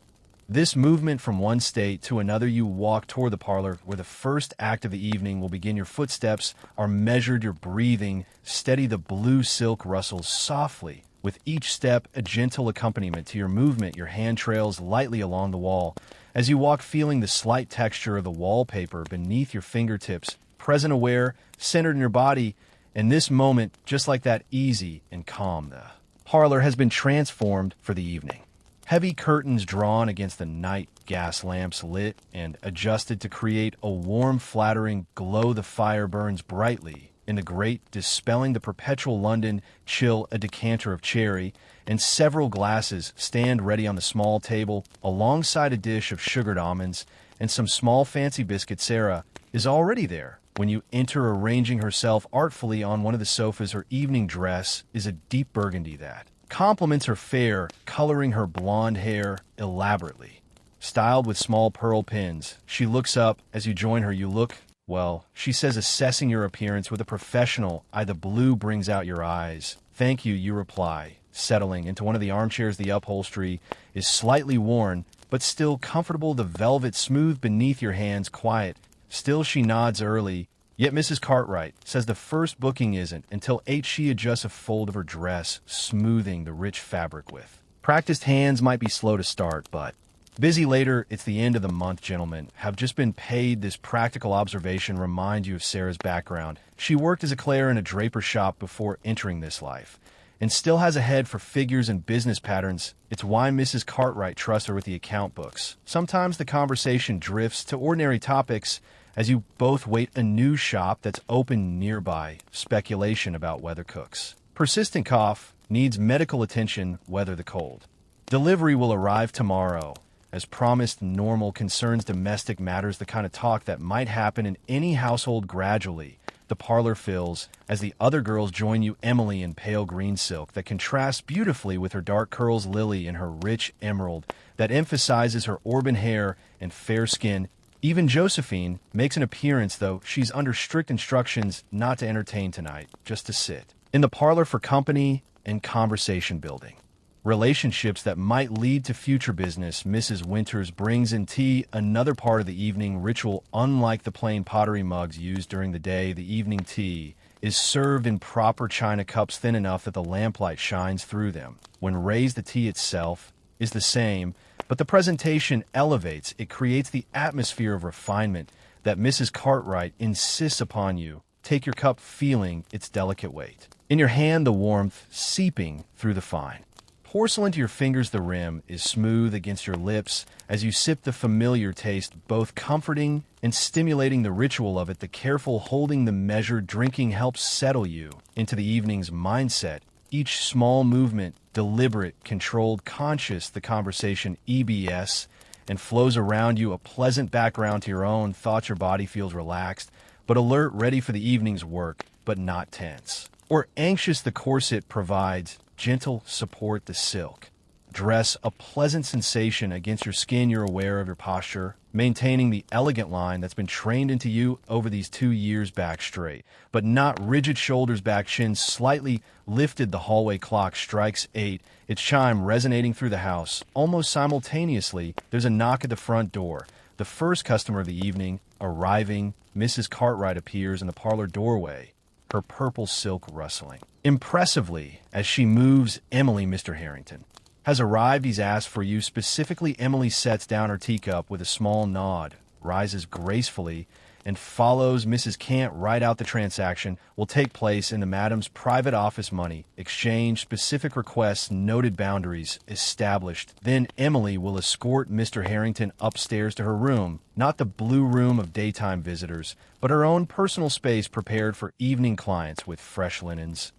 this movement from one state to another. You walk toward the parlor where the first act of the evening will begin. Your footsteps are measured, your breathing steady. The blue silk rustles softly with each step, a gentle accompaniment to your movement. Your hand trails lightly along the wall as you walk, feeling the slight texture of the wallpaper beneath your fingertips, present, aware, centered in your body. In this moment, just like that, easy and calm, the parlor has been transformed for the evening. Heavy curtains drawn against the night, gas lamps lit and adjusted to create a warm, flattering glow. The fire burns brightly in the grate, dispelling the perpetual London chill. A decanter of cherry and several glasses stand ready on the small table, alongside a dish of sugared almonds and some small fancy biscuits. Sarah is already there when you enter, arranging herself artfully on one of the sofas. Her evening dress is a deep burgundy that complements her fair, coloring her blonde hair elaborately, styled with small pearl pins. She looks up as you join her. You look well, she says, assessing your appearance with a professional eye. The blue brings out your eyes. Thank you, you reply, settling into one of the armchairs. The upholstery is slightly worn, but still comfortable. The velvet smooth beneath your hands, quiet. Still, she nods early. Yet Mrs. Cartwright says the first booking isn't until 8. She adjusts a fold of her dress, smoothing the rich fabric with practiced hands. Might be slow to start, but busy later. It's the end of the month. Gentlemen have just been paid. This practical observation reminds you of Sarah's background. She worked as a clare in a draper shop before entering this life, and still has a head for figures and business patterns. It's why Mrs. Cartwright trusts her with the account books. Sometimes the conversation drifts to ordinary topics as you both wait a new shop that's open nearby, speculation about weather cooks. Persistent cough needs medical attention, weather the cold. Delivery will arrive tomorrow. As promised, normal concerns domestic matters, the kind of talk that might happen in any household gradually. The parlor fills as the other girls join you, Emily in pale green silk that contrasts beautifully with her dark curls, Lily in her rich emerald that emphasizes her auburn hair and fair skin. Even Josephine makes an appearance, though she's under strict instructions not to entertain tonight, just to sit in the parlor for company and conversation building. Relationships that might lead to future business. Mrs. Winters brings in tea, another part of the evening ritual. Unlike the plain pottery mugs used during the day, the evening tea is served in proper china cups thin enough that the lamplight shines through them. When raised, the tea itself is the same, but the presentation elevates. It creates the atmosphere of refinement that Mrs. Cartwright insists upon you take your cup feeling its delicate weight. In your hand, the warmth seeping through the fine. Porcelain to your fingers, the rim is smooth against your lips as you sip the familiar taste, both comforting and stimulating. The ritual of it, the careful holding, the measured drinking helps settle you into the evening's mindset. Each small movement, deliberate, controlled, conscious, the conversation EBS and flows around you, a pleasant background to your own thoughts. Your body feels relaxed, but alert, ready for the evening's work, but not tense or anxious. The corset provides gentle support, the silk dress, a pleasant sensation against your skin. You're aware of your posture, maintaining the elegant line that's been trained into you over these 2 years. Back straight, but not rigid, shoulders back, chin slightly lifted. The hallway clock strikes 8, its chime resonating through the house. Almost simultaneously, there's a knock at the front door. The first customer of the evening arriving, Mrs. Cartwright appears in the parlor doorway, her purple silk rustling impressively as she moves. Emily, Mr. Harrington has arrived. He's asked for you specifically. Emily sets down her teacup with a small nod, rises gracefully, and follows Mrs. Cant right out. The transaction will take place in the madam's private office. Money exchange, specific requests, noted, boundaries established. Then Emily will escort Mr. Harrington upstairs to her room, not the blue room of daytime visitors, but her own personal space prepared for evening clients with fresh linens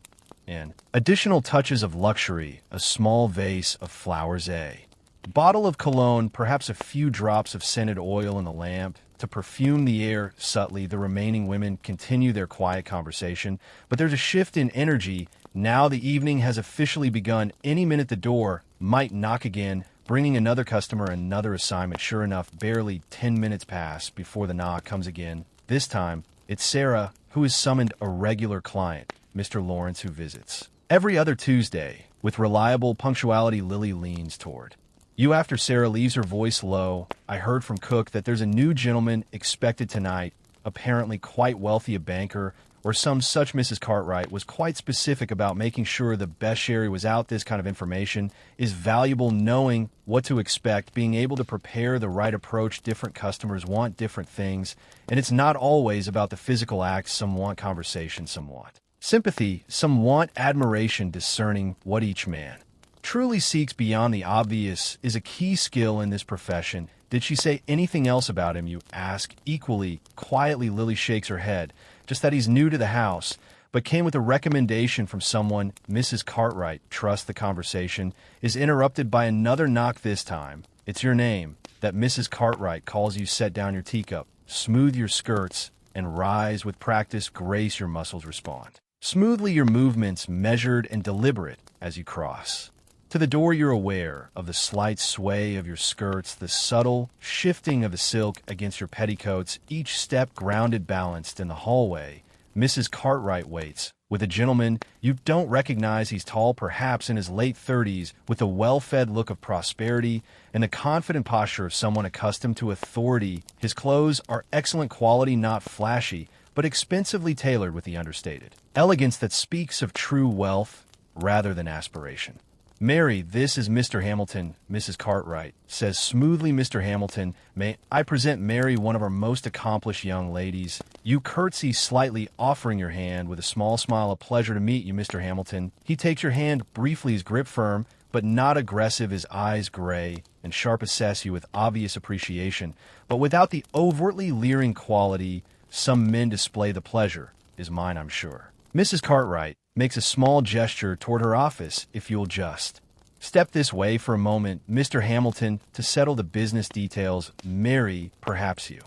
and additional touches of luxury. A small vase of flowers, a bottle of cologne, perhaps a few drops of scented oil in the lamp to perfume the air subtly. The remaining women continue their quiet conversation, but there's a shift in energy. Now the evening has officially begun. Any minute the door might knock again, bringing another customer, another assignment. Sure enough, barely 10 minutes pass before the knock comes again. This time, it's Sarah, who has summoned a regular client, Mr. Lawrence, who visits every other Tuesday. With reliable punctuality, Lily leans toward you after Sarah leaves, her voice low. I heard from Cook that there's a new gentleman expected tonight, apparently quite wealthy, a banker or some such. Mrs. Cartwright was quite specific about making sure the best sherry was out. This kind of information is valuable, knowing what to expect, being able to prepare the right approach. Different customers want different things, and it's not always about the physical act. Some want conversation, some want sympathy, some want admiration. Discerning what each man truly seeks beyond the obvious is a key skill in this profession. Did she say anything else about him, you ask? Equally quietly, Lily shakes her head. Just that he's new to the house, but came with a recommendation from someone. Mrs. Cartwright trusts. The conversation is interrupted by another knock. This time, it's your name that Mrs. Cartwright calls you. Set down your teacup, smooth your skirts, and rise. With practice, grace, your muscles respond smoothly, your movements measured and deliberate as you cross to the door. You're aware of the slight sway of your skirts, the subtle shifting of the silk against your petticoats, each step grounded, balanced. In the hallway, Mrs. Cartwright waits with a gentleman you don't recognize. He's tall, perhaps in his late 30s, with a well-fed look of prosperity and the confident posture of someone accustomed to authority. His clothes are excellent quality, not flashy, but expensively tailored with the understated elegance that speaks of true wealth rather than aspiration. Mary, this is Mr. Hamilton, Mrs. Cartwright says smoothly. Mr. Hamilton, may I present Mary, one of our most accomplished young ladies. You curtsy slightly, offering your hand with a small smile. A pleasure to meet you, Mr. Hamilton. He takes your hand briefly, his grip firm, but not aggressive, his eyes gray, and sharp assess you with obvious appreciation, but without the overtly leering quality some men display. The pleasure is mine, I'm sure. Mrs. Cartwright makes a small gesture toward her office. If you'll just step this way for a moment, Mr. Hamilton, to settle the business details. Mary, perhaps you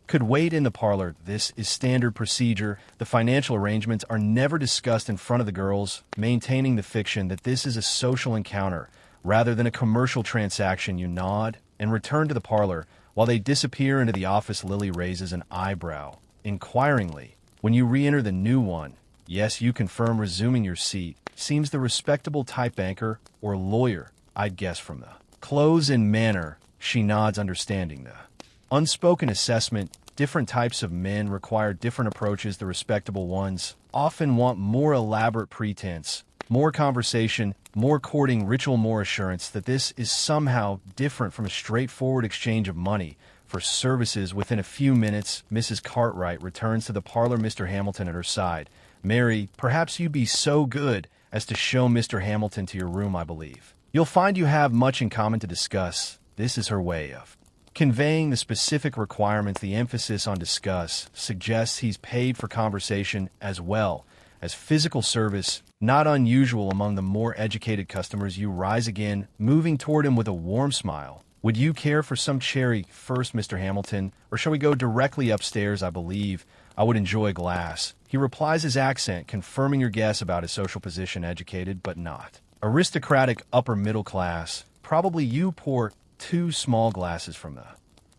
could wait in the parlor. This is standard procedure. The financial arrangements are never discussed in front of the girls, maintaining the fiction that this is a social encounter rather than a commercial transaction. You nod and return to the parlor. While they disappear into the office, Lily raises an eyebrow inquiringly. When you re-enter the new one, yes, you confirm, resuming your seat. Seems the respectable type, banker or lawyer, I'd guess from the clothes and manner. She nods, understanding the unspoken assessment. Different types of men require different approaches. The respectable ones often want more elaborate pretense, more conversation, more courting ritual, more assurance that this is somehow different from a straightforward exchange of money for services. Within a few minutes, Mrs. Cartwright returns to the parlor, Mr. Hamilton at her side. Mary, perhaps you'd be so good as to show Mr. Hamilton to your room. I believe you'll find you have much in common to discuss. This is her way of conveying the specific requirements. The emphasis on discuss suggests he's paid for conversation as well as physical service, not unusual among the more educated customers. You rise again, moving toward him with a warm smile. Would you care for some cherry first, Mr. Hamilton, or shall we go directly upstairs? I believe I would enjoy a glass. He replies, his accent confirming your guess about his social position. Educated, but not aristocratic, upper middle class. Probably. You pour 2 small glasses from the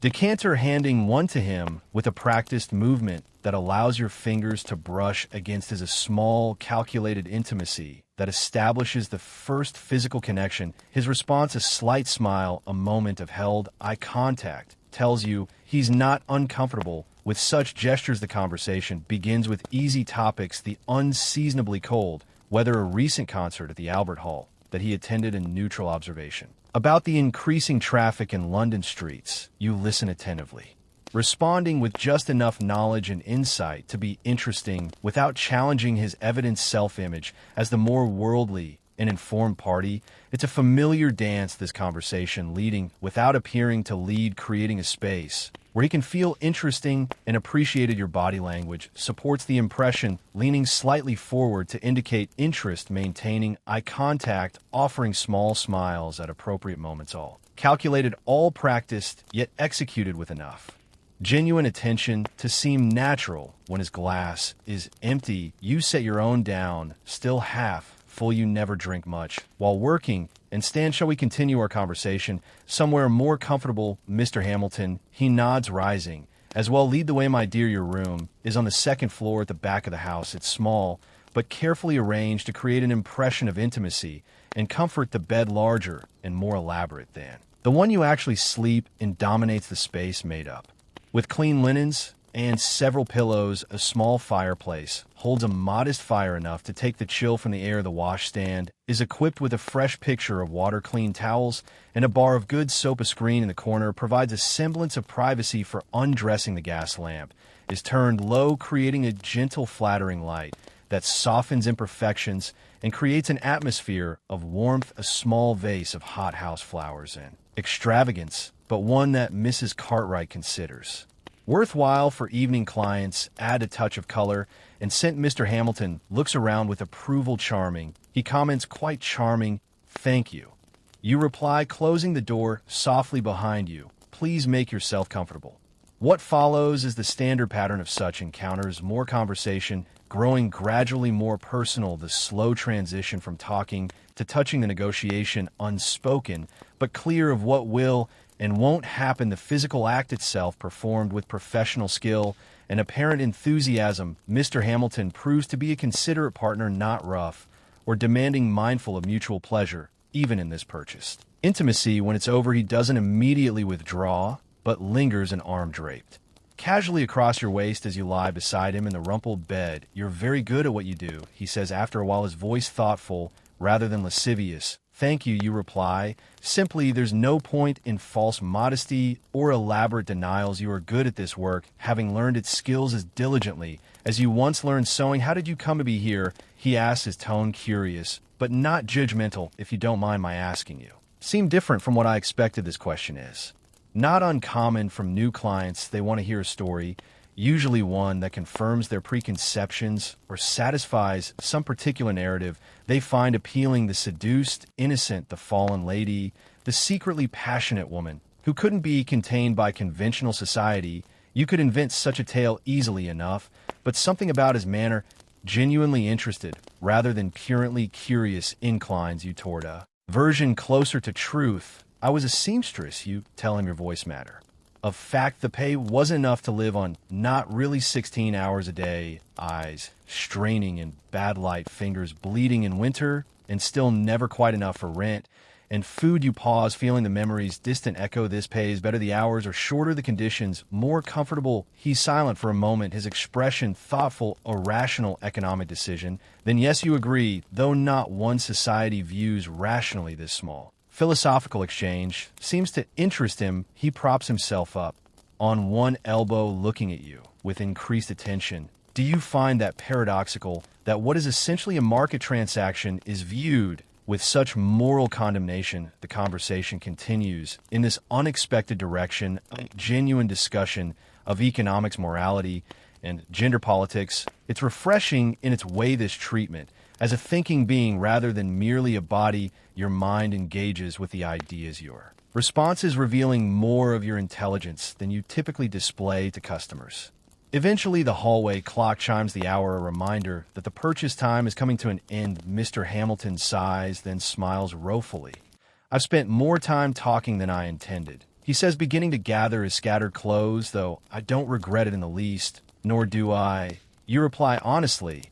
decanter, handing one to him with a practiced movement that allows your fingers to brush against his. A small, calculated intimacy that establishes the first physical connection. His response, a slight smile, a moment of held eye contact, tells you he's not uncomfortable with such gestures. The conversation begins with easy topics, the unseasonably cold weather, a recent concert at the Albert Hall that he attended, in neutral observation about the increasing traffic in London streets. You listen attentively, responding with just enough knowledge and insight to be interesting without challenging his evident self-image as the more worldly and informed party. It's a familiar dance, this conversation, leading without appearing to lead, creating a space where he can feel interesting and appreciated. Your body language supports the impression, leaning slightly forward to indicate interest, maintaining eye contact, offering small smiles at appropriate moments. All calculated, all practiced, yet executed with enough genuine attention to seem natural. When his glass is empty, you set your own down, still half full. You never drink much while working and stand. Shall we continue our conversation somewhere more comfortable, Mr. Hamilton? He nods, rising. As well, lead the way, my dear. Your room is on the 2nd floor at the back of the house. It's small, but carefully arranged to create an impression of intimacy and comfort. The bed, larger and more elaborate than the one you actually sleep in, dominates the space, made up with clean linens and several pillows. A small fireplace holds a modest fire enough to take the chill from the air. The washstand is equipped with a fresh picture of water, clean towels, and a bar of good soap. A screen in the corner provides a semblance of privacy for undressing. The gas lamp is turned low, creating a gentle, flattering light that softens imperfections and creates an atmosphere of warmth. A small vase of hothouse flowers, in extravagance, but one that Mrs. Cartwright considers worthwhile for evening clients, add a touch of color and scent. Mr. Hamilton looks around with approval. Charming. He comments, quite charming. Thank you. You reply, closing the door softly behind you. Please make yourself comfortable. What follows is the standard pattern of such encounters: more conversation, growing gradually more personal, the slow transition from talking to touching, the negotiation unspoken but clear of what will and won't happen, the physical act itself performed with professional skill and apparent enthusiasm. Mr. Hamilton proves to be a considerate partner, not rough or demanding, mindful of mutual pleasure, even in this purchased intimacy. When it's over, he doesn't immediately withdraw, but lingers, an arm draped casually across your waist as you lie beside him in the rumpled bed. You're very good at what you do, he says after a while, his voice thoughtful rather than lascivious. Thank you, you reply. Simply, there's no point in false modesty or elaborate denials. You are good at this work, having learned its skills as diligently as you once learned sewing. How did you come to be here? He asks, his tone curious, but not judgmental, if you don't mind my asking you. seem different from what I expected this question is. Not uncommon from new clients, they want to hear a story, usually one that confirms their preconceptions or satisfies some particular narrative they find appealing: the seduced, innocent, the fallen lady, the secretly passionate woman who couldn't be contained by conventional society. You could invent such a tale easily enough, but something about his manner, genuinely interested rather than purely curious, inclines you toward a version closer to truth. I was a seamstress, you tell him, your voice matter. Of fact, the pay wasn't enough to live on, not really 16 hours a day, eyes straining in bad light, fingers bleeding in winter, and still never quite enough for rent. And food, you pause, feeling the memories distant echo. This pays better the hours or shorter the conditions, more comfortable. He's silent for a moment, his expression thoughtful, a rational economic decision. Then yes, you agree, though not one society views rationally this small philosophical exchange seems to interest him. He props himself up on one elbow, looking at you with increased attention. Do you find that paradoxical, that what is essentially a market transaction is viewed with such moral condemnation? The conversation continues in this unexpected direction, a genuine discussion of economics, morality, and gender politics. It's refreshing in its way, this treatment. As a thinking being rather than merely a body, your mind engages with the ideas. Your responses revealing more of your intelligence than you typically display to customers. Eventually, the hallway clock chimes the hour, a reminder that the purchase time is coming to an end. Mr. Hamilton sighs, then smiles woefully. I've spent more time talking than I intended, he says, beginning to gather his scattered clothes, though I don't regret it in the least, nor do I. You reply honestly.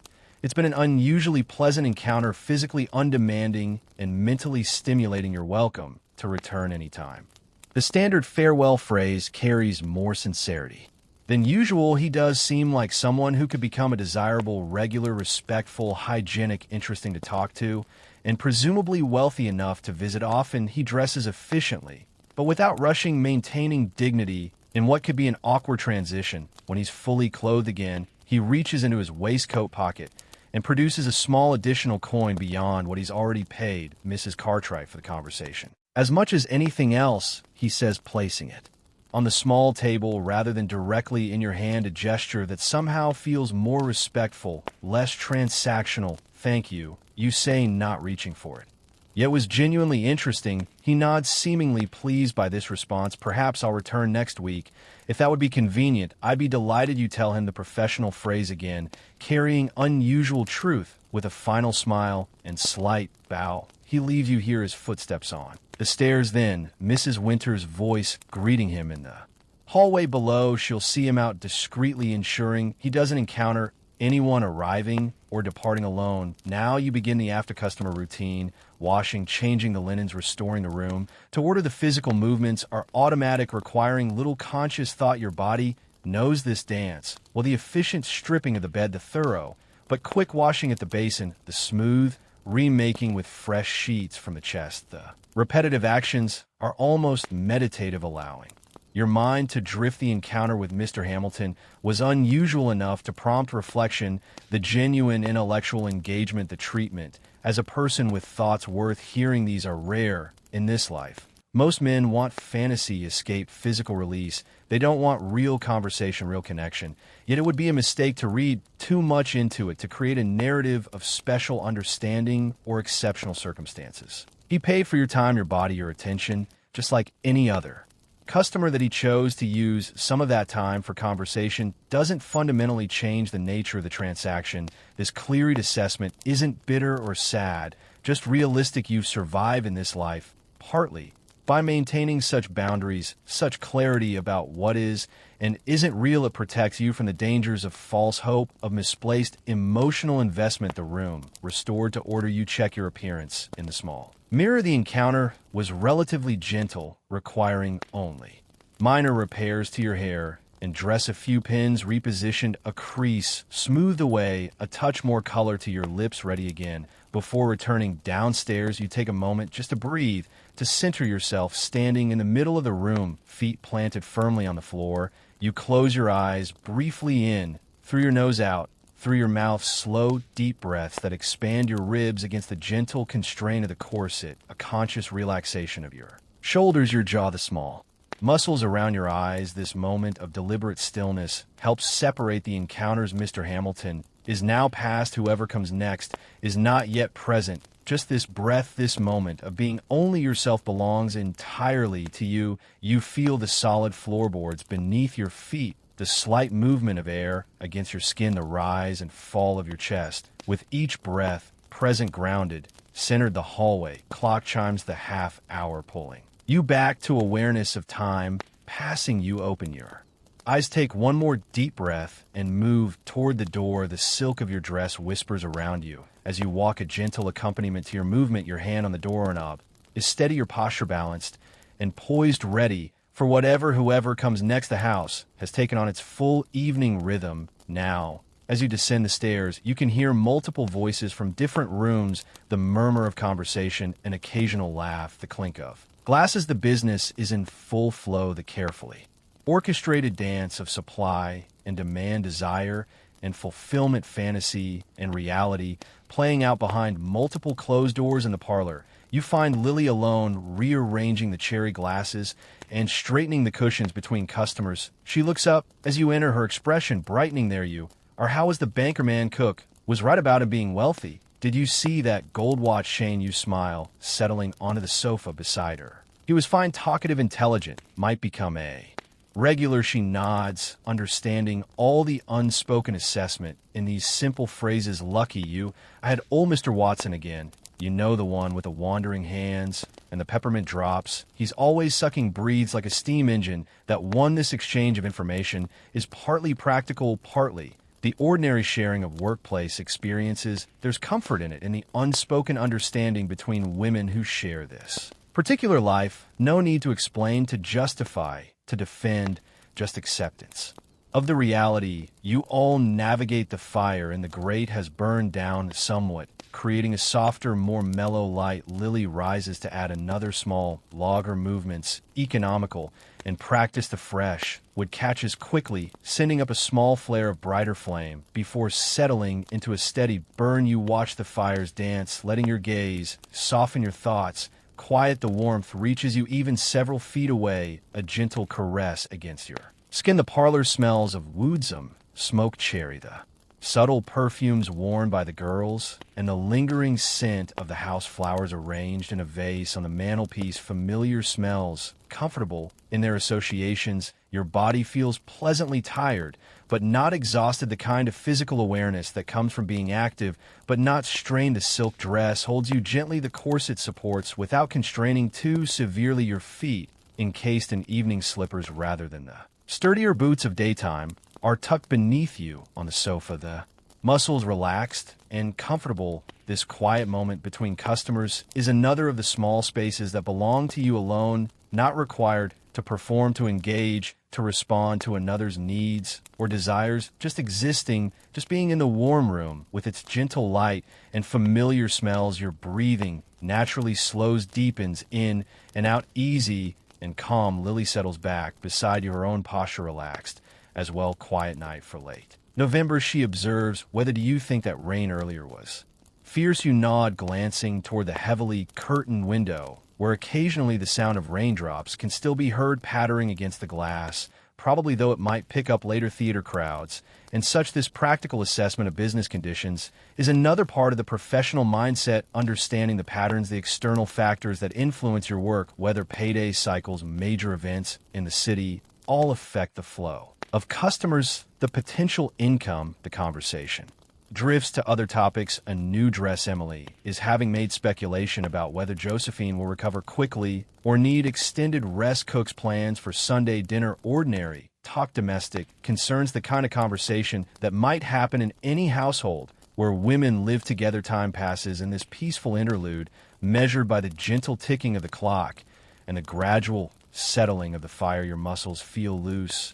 It's been an unusually pleasant encounter, physically undemanding and mentally stimulating. You're welcome to return anytime. The standard farewell phrase carries more sincerity than usual. He does seem like someone who could become a desirable, regular, respectful, hygienic, interesting to talk to, and presumably wealthy enough to visit often. He dresses efficiently, but without rushing, maintaining dignity in what could be an awkward transition. When he's fully clothed again, he reaches into his waistcoat pocket and produces a small additional coin beyond what he's already paid Mrs. Cartwright for the conversation. As much as anything else, he says, placing it on the small table rather than directly in your hand, a gesture that somehow feels more respectful, less transactional. Thank you, you say, not reaching for it. Yet was genuinely interesting. He nods, seemingly pleased by this response. Perhaps I'll return next week, if that would be convenient. I'd be delighted, you tell him, the professional phrase again, carrying unusual truth. With a final smile and slight bow, he leaves you, hear his footsteps on the stairs, then Mrs. Winter's voice greeting him in the hallway below. She'll see him out discreetly, ensuring he doesn't encounter anyone arriving or departing alone. Now you begin the after-customer routine, washing, changing the linens, restoring the room. To order, the physical movements are automatic, requiring little conscious thought. Your body knows this dance. Well, the efficient stripping of the bed, the thorough but quick washing at the basin, the smooth remaking with fresh sheets from the chest. The repetitive actions are almost meditative, allowing your mind to drift. The encounter with Mr. Hamilton was unusual enough to prompt reflection, the genuine intellectual engagement, the treatment as a person with thoughts worth hearing. These are rare in this life. Most men want fantasy escape, physical release. They don't want real conversation, real connection. Yet it would be a mistake to read too much into it, to create a narrative of special understanding or exceptional circumstances. He paid for your time, your body, your attention, just like any other customer. That he chose to use some of that time for conversation doesn't fundamentally change the nature of the transaction. This clear assessment isn't bitter or sad, just realistic. You survive in this life partly by maintaining such boundaries, such clarity about what is and isn't real. It protects you from the dangers of false hope, of misplaced emotional investment. The room restored to order, you check your appearance in the small mirror. The encounter was relatively gentle, requiring only minor repairs to your hair and dress. A few pins repositioned, a crease smoothed away, a touch more color to your lips. Ready again. Before returning downstairs, you take a moment just to breathe, to center yourself. Standing in the middle of the room, feet planted firmly on the floor, you close your eyes briefly in, through your nose out, Through your mouth, slow, deep breaths that expand your ribs against the gentle constraint of the corset, a conscious relaxation of your shoulders, your jaw, the small muscles around your eyes. This moment of deliberate stillness helps separate the encounters. Mr. Hamilton is now past. Whoever comes next is not yet present. Just this breath, this moment of being only yourself belongs entirely to you. You feel the solid floorboards beneath your feet, the slight movement of air against your skin, the rise and fall of your chest. With each breath, present, grounded, centered, the hallway clock chimes the half hour, pulling you back to awareness of time passing. You open your eyes, take one more deep breath, and move toward the door. The silk of your dress whispers around you as you walk, a gentle accompaniment to your movement. Your hand on the doorknob is steady, your posture balanced and poised, ready for whoever comes next. The house has taken on its full evening rhythm now. As you descend the stairs, you can hear multiple voices from different rooms, the murmur of conversation, an occasional laugh, the clink of glasses. The business is in full flow, the carefully orchestrated dance of supply and demand, desire and fulfillment, fantasy and reality, playing out behind multiple closed doors. In the parlor, you find Lily alone, rearranging the cherry glasses and straightening the cushions between customers. She looks up as you enter, her expression brightening. There you are. How is the banker man? Cook was right about him being wealthy. Did you see that gold watch chain? You smile, settling onto the sofa beside her. He was fine, talkative, intelligent, might become a regular. She nods, understanding all the unspoken assessment in these simple phrases. Lucky you. I had old Mr. Watson again. You know, the one with the wandering hands and the peppermint drops. He's always sucking, breathes like a steam engine that won. This exchange of information is partly practical, partly the ordinary sharing of workplace experiences. There's comfort in it, in the unspoken understanding between women who share this particular life. No need to explain, to justify, to defend, just acceptance of the reality. You all navigate the fire, and the grate has burned down somewhat, creating a softer, more mellow light. Lily rises to add another small log. Her movements, economical and practiced afresh, would catches quickly, sending up a small flare of brighter flame before settling into a steady burn. You watch the fires dance, letting your gaze soften your thoughts. Quiet, the warmth reaches you even several feet away, a gentle caress against your skin. The parlor smells of woodsome, smoked cherry, the subtle perfumes worn by the girls, and the lingering scent of the house flowers arranged in a vase on the mantelpiece. Familiar smells, comfortable in their associations. Your body feels pleasantly tired, but not exhausted, the kind of physical awareness that comes from being active, but not strained. The silk dress holds you gently, the corset supports without constraining too severely. Your feet, encased in evening slippers rather than the sturdier boots of daytime, are tucked beneath you on the sofa, the muscles relaxed and comfortable. This quiet moment between customers is another of the small spaces that belong to you alone, not required to perform, to engage, to respond to another's needs or desires, just existing, just being in the warm room with its gentle light and familiar smells. Your breathing naturally slows, deepens in and out, easy and calm. Lily settles back beside you, her own posture relaxed as well. Quiet night for late November, she observes. Whether do you think that rain earlier was fierce? You nod, glancing toward the heavily curtained window, where occasionally the sound of raindrops can still be heard pattering against the glass, probably, though it might pick up later theater crowds and such. This practical assessment of business conditions is another part of the professional mindset, understanding the patterns, the external factors that influence your work, whether payday cycles, major events in the city, all affect the flow of customers, the potential income. The conversation drifts to other topics. A new dress. Emily is having made speculation about whether Josephine will recover quickly or need extended rest. Cook's plans for Sunday dinner. Ordinary talk, domestic concerns, the kind of conversation that might happen in any household where women live together. Time passes in this peaceful interlude, measured by the gentle ticking of the clock and the gradual settling of the fire. Your muscles feel loose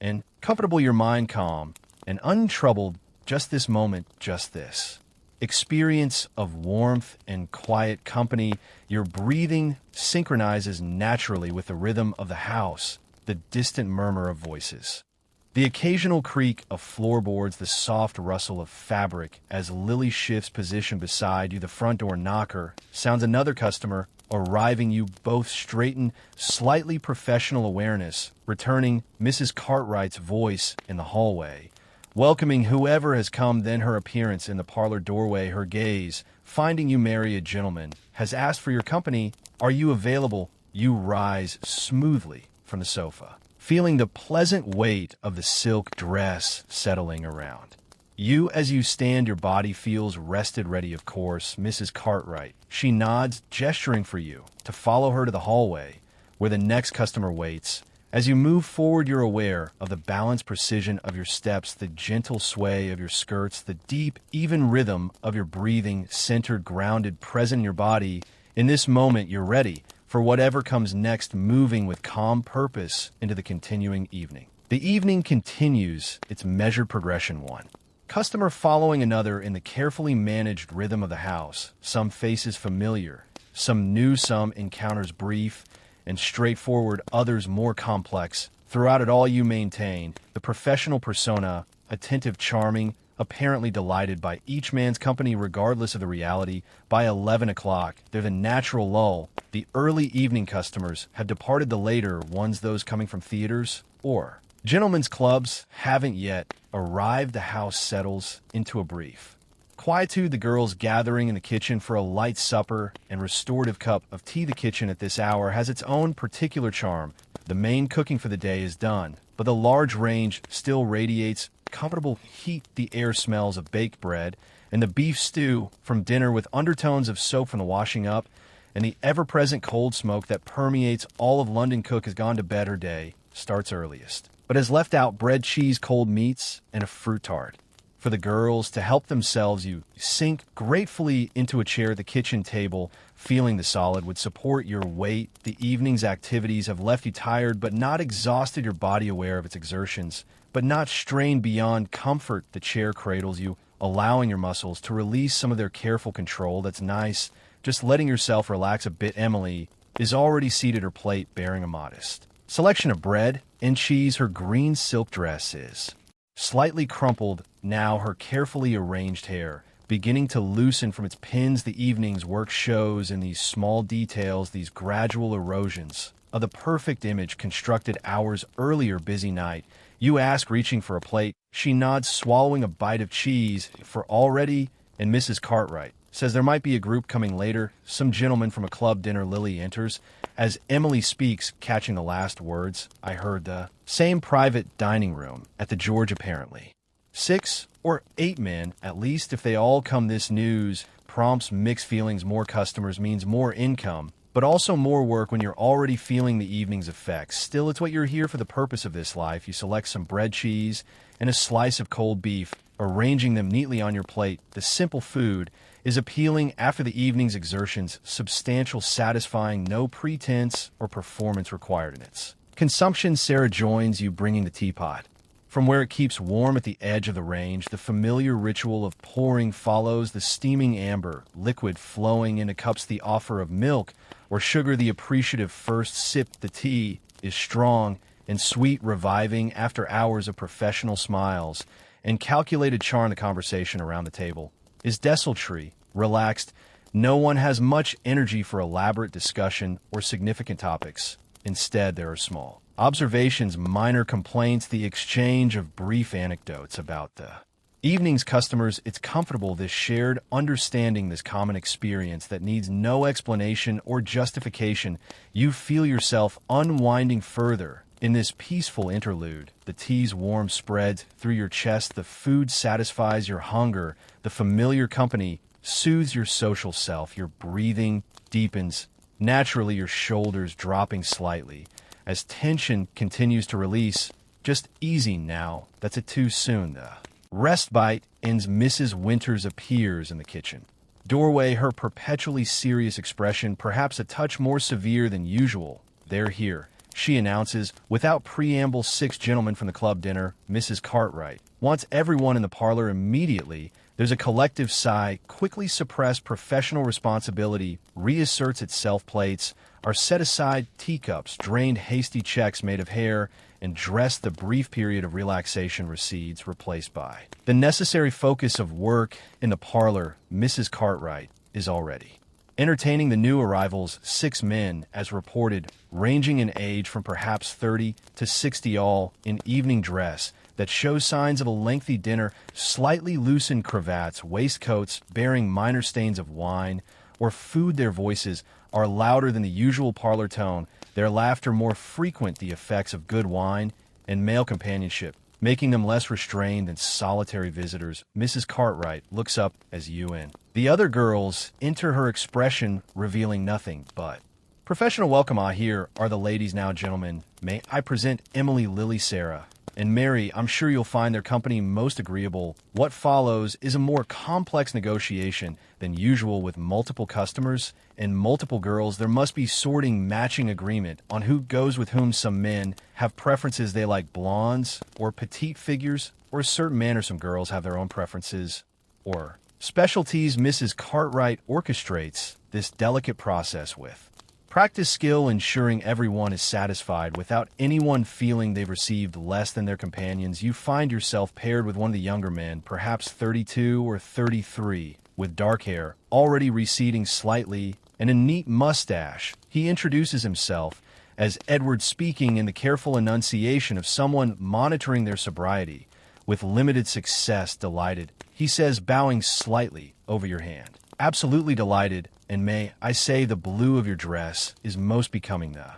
and comfortable, your mind calm and untroubled. Just this moment, just this experience of warmth and quiet company. Your breathing synchronizes naturally with the rhythm of the house, the distant murmur of voices The occasional creak of floorboards, the soft rustle of fabric as Lily shifts position beside you, the front door knocker sounds another customer arriving, you both straighten, slightly professional awareness, returning Mrs. Cartwright's voice in the hallway, welcoming whoever has come, then her appearance in the parlor doorway, her gaze, finding you marry a gentleman, has asked for your company, are you available? You rise smoothly from the sofa, feeling the pleasant weight of the silk dress settling around. You, as you stand, your body feels rested, ready, of course. Mrs. Cartwright. She nods, gesturing for you to follow her to the hallway, where the next customer waits. As you move forward, you're aware of the balanced precision of your steps, the gentle sway of your skirts, the deep, even rhythm of your breathing, centered, grounded, present in your body. In this moment, you're ready for whatever comes next, moving with calm purpose into the continuing evening. The evening continues its measured progression, one customer following another in the carefully managed rhythm of the house, some faces familiar, some new, some encounters brief and straightforward, others more complex. Throughout it all, you maintain the professional persona, attentive, charming, apparently delighted by each man's company regardless of the reality. By 11 o'clock, they're the natural lull. The early evening customers have departed, the later ones, those coming from theaters or gentlemen's clubs, haven't yet arrived. The house settles into a brief quietude, the girls gathering in the kitchen for a light supper and restorative cup of tea. The kitchen at this hour has its own particular charm. The main cooking for the day is done, but the large range still radiates comfortable heat. The air smells of baked bread and the beef stew from dinner, with undertones of soap from the washing up, and the ever-present cold smoke that permeates all of London. Cook has gone to bed. Her day starts earliest, but has left out bread, cheese, cold meats, and a fruit tart for the girls to help themselves. You sink gratefully into a chair at the kitchen table, feeling the solid would support your weight. The evening's activities have left you tired but not exhausted, your body aware of its exertions but not strained beyond comfort. The chair cradles you, allowing your muscles to release some of their careful control. That's nice, just letting yourself relax a bit. Emily is already seated, her plate bearing a modest selection of bread and cheese. Her green silk dress is slightly crumpled now, her carefully arranged hair beginning to loosen from its pins. The evening's work shows in these small details, these gradual erosions of the perfect image constructed hours earlier. Busy night, you ask, reaching for a plate. She nods, swallowing a bite of cheese. For already, and Mrs. Cartwright says there might be a group coming later, some gentlemen from a club dinner. Lily enters as Emily speaks, catching the last words. I heard the same private dining room at the George, apparently 6 or 8 men at least. If they all come, this news prompts mixed feelings. More customers means more income, but also more work when you're already feeling the evening's effects. Still, it's what you're here for, the purpose of this life. You select some bread, cheese, and a slice of cold beef, arranging them neatly on your plate. The simple food is appealing after the evening's exertions, substantial, satisfying, no pretense or performance required in its consumption. Sarah joins you, bringing the teapot from where it keeps warm at the edge of the range. The familiar ritual of pouring follows, the steaming amber liquid flowing into cups, the offer of milk or sugar, the appreciative first sip. The tea is strong and sweet, reviving after hours of professional smiles and calculated charm. The conversation around the table is desultory, relaxed. No one has much energy for elaborate discussion or significant topics. Instead, there are small observations, minor complaints, the exchange of brief anecdotes about the evening's customers. It's comfortable, this shared understanding, this common experience that needs no explanation or justification. You feel yourself unwinding further in this peaceful interlude. The tea's warm spreads through your chest, the food satisfies your hunger, the familiar company soothes your social self. Your breathing deepens naturally, your shoulders dropping slightly as tension continues to release. Just easy now. That's it too soon. The respite ends. Mrs. Winters appears in the kitchen doorway, her perpetually serious expression perhaps a touch more severe than usual. They're here, she announces without preamble. 6 gentlemen from the club dinner. Mrs. Cartwright wants everyone in the parlor immediately. There's a collective sigh. Quickly suppressed professional responsibility reasserts itself. Plates are set aside, teacups drained, hasty checks made of hair and dress the brief period of relaxation recedes, replaced by the necessary focus of work in the parlor. Mrs. Cartwright is already entertaining the new arrivals, 6 men, as reported, ranging in age from perhaps 30 to 60, all in evening dress that shows signs of a lengthy dinner, slightly loosened cravats, waistcoats bearing minor stains of wine or food. Their voices are louder than the usual parlor tone, their laughter more frequent, the effects of good wine and male companionship, making them less restrained than solitary visitors. Mrs. Cartwright looks up as you in. The other girls enter, her expression revealing nothing but professional welcome. Ah, here are the ladies now, gentlemen. May I present Emily, Lily, Sarah, and Mary. I'm sure you'll find their company most agreeable. What follows is a more complex negotiation than usual with multiple customers and multiple girls. There must be sorting matching agreement on who goes with whom. Some men have preferences. They like blondes or petite figures or a certain man, or some girls have their own preferences or specialties. Mrs. Cartwright orchestrates this delicate process with practice, skill, ensuring everyone is satisfied without anyone feeling they've received less than their companions. You find yourself paired with one of the younger men, perhaps 32 or 33, with dark hair, already receding slightly, and a neat mustache. He introduces himself as Edward, speaking in the careful enunciation of someone monitoring their sobriety. With limited success. Delighted, he says, bowing slightly over your hand. Absolutely delighted, and may I say the blue of your dress is most becoming. The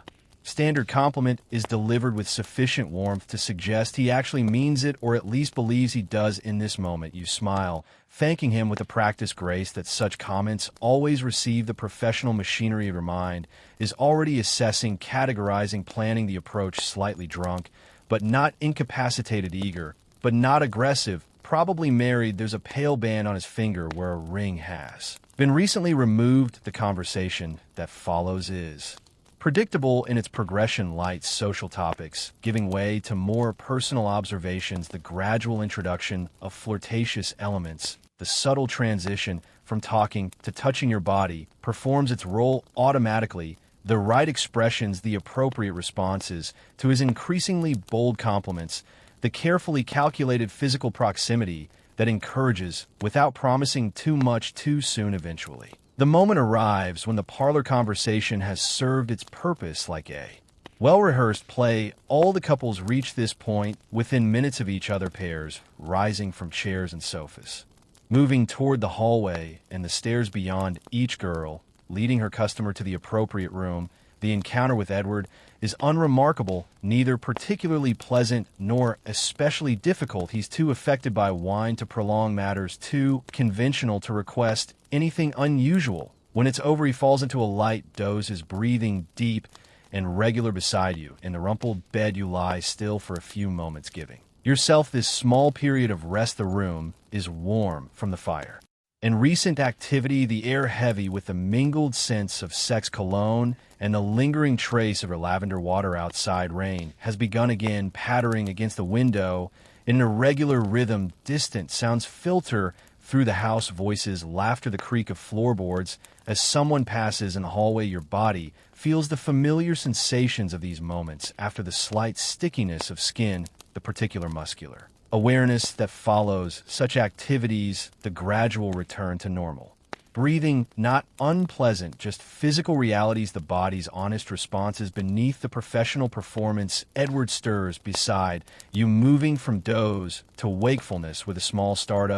standard compliment is delivered with sufficient warmth to suggest he actually means it, or at least believes he does in this moment. You smile, thanking him with a practiced grace that such comments always receive. The professional machinery of your mind is already assessing, categorizing, planning the approach. Slightly drunk, but not incapacitated, eager, but not aggressive, probably married. There's a pale band on his finger where a ring has been recently removed. The conversation that follows is predictable in its progression, light social topics giving way to more personal observations, the gradual introduction of flirtatious elements, the subtle transition from talking to touching your body performs its role automatically. The right expressions, the appropriate responses to his increasingly bold compliments, the carefully calculated physical proximity that encourages without promising too much too soon. Eventually, the moment arrives when the parlor conversation has served its purpose like a well-rehearsed play. All the couples reach this point within minutes of each other, pairs rising from chairs and sofas, moving toward the hallway and the stairs beyond, each girl leading her customer to the appropriate room. The encounter with Edward is unremarkable, neither particularly pleasant nor especially difficult. He's too affected by wine to prolong matters, too conventional to request anything unusual. When it's over, he falls into a light doze, his breathing deep and regular beside you. In the rumpled bed you lie still for a few moments, giving yourself this small period of rest. The room is warm from the fire and recent activity, the air heavy with the mingled sense of sex cologne and the lingering trace of her lavender water. Outside, rain has begun again, pattering against the window in an irregular rhythm. Distant sounds filter through the house, voices, laughter, the creak of floorboards as someone passes in the hallway. Your body feels the familiar sensations of these moments after the slight stickiness of skin, the particular muscular awareness that follows such activities, the gradual return to normal. Breathing, not unpleasant, just physical realities, the body's honest responses beneath the professional performance. Edward stirs beside you, moving from doze to wakefulness with a small start.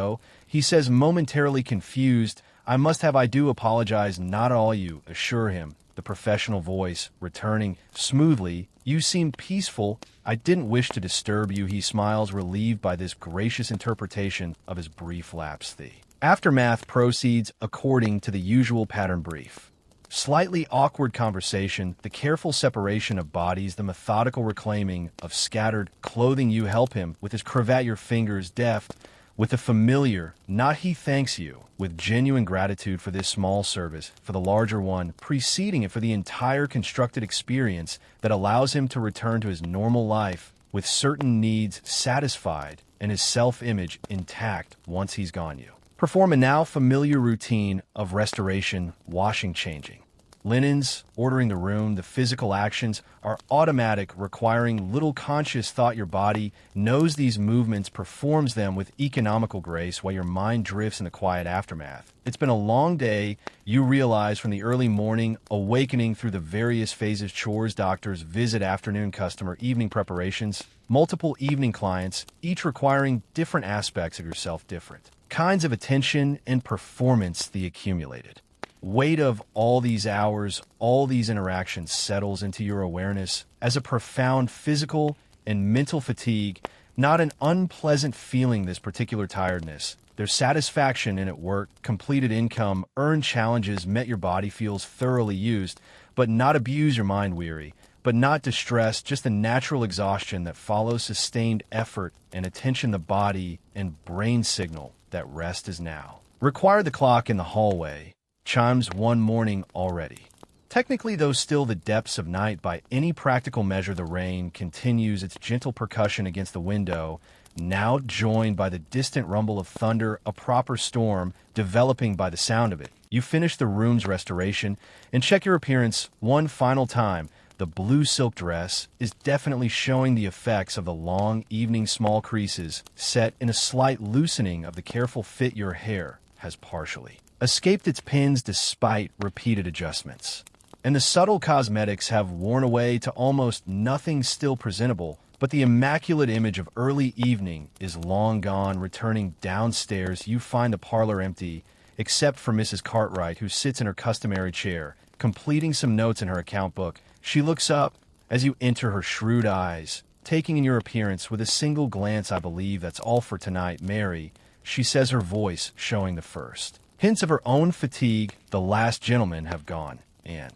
He says, momentarily confused, I do apologize, not at all. You assure him, the professional voice returning smoothly. You seem peaceful. I didn't wish to disturb you. He smiles, relieved by this gracious interpretation of his brief lapse. The aftermath proceeds according to the usual pattern. Brief, slightly awkward conversation, the careful separation of bodies, the methodical reclaiming of scattered clothing. You help him with his cravat, your fingers deft with the familiar not. He thanks you with genuine gratitude for this small service, for the larger one preceding it, for the entire constructed experience that allows him to return to his normal life with certain needs satisfied and his self-image intact once he's gone. You perform a now familiar routine of restoration, washing, changing Linens, ordering the room, the physical actions are automatic, requiring little conscious thought. Your body knows these movements, performs them with economical grace while your mind drifts in the quiet aftermath. It's been a long day, you realize, from the early morning, awakening through the various phases: chores, doctors, visit, afternoon customer, evening preparations, multiple evening clients, each requiring different aspects of yourself, different kinds of attention and performance. The accumulated weight of all these hours, all these interactions settles into your awareness as a profound physical and mental fatigue, not an unpleasant feeling. This particular tiredness, there's satisfaction in at work, completed income, earned challenges met. Your body feels thoroughly used, but not abused. Your mind weary, but not distressed. Just the natural exhaustion that follows sustained effort and attention. The body and brain signal that rest is now required. The clock in the hallway chimes one morning already. Technically, though, still the depths of night by any practical measure. The rain continues its gentle percussion against the window, now joined by the distant rumble of thunder, a proper storm developing by the sound of it. You finish the room's restoration and check your appearance one final time. The blue silk dress is definitely showing the effects of the long evening. Small creases set in a slight loosening of the careful fit. Your hair has partially escaped its pins despite repeated adjustments, and the subtle cosmetics have worn away to almost nothing. Still presentable, but the immaculate image of early evening is long gone. Returning downstairs, you find the parlor empty, except for Mrs. Cartwright, who sits in her customary chair, completing some notes in her account book. She looks up as you enter, her shrewd eyes taking in your appearance with a single glance. "I believe that's all for tonight, Mary," she says, her voice showing the first hints of her own fatigue. "The last gentlemen have gone, and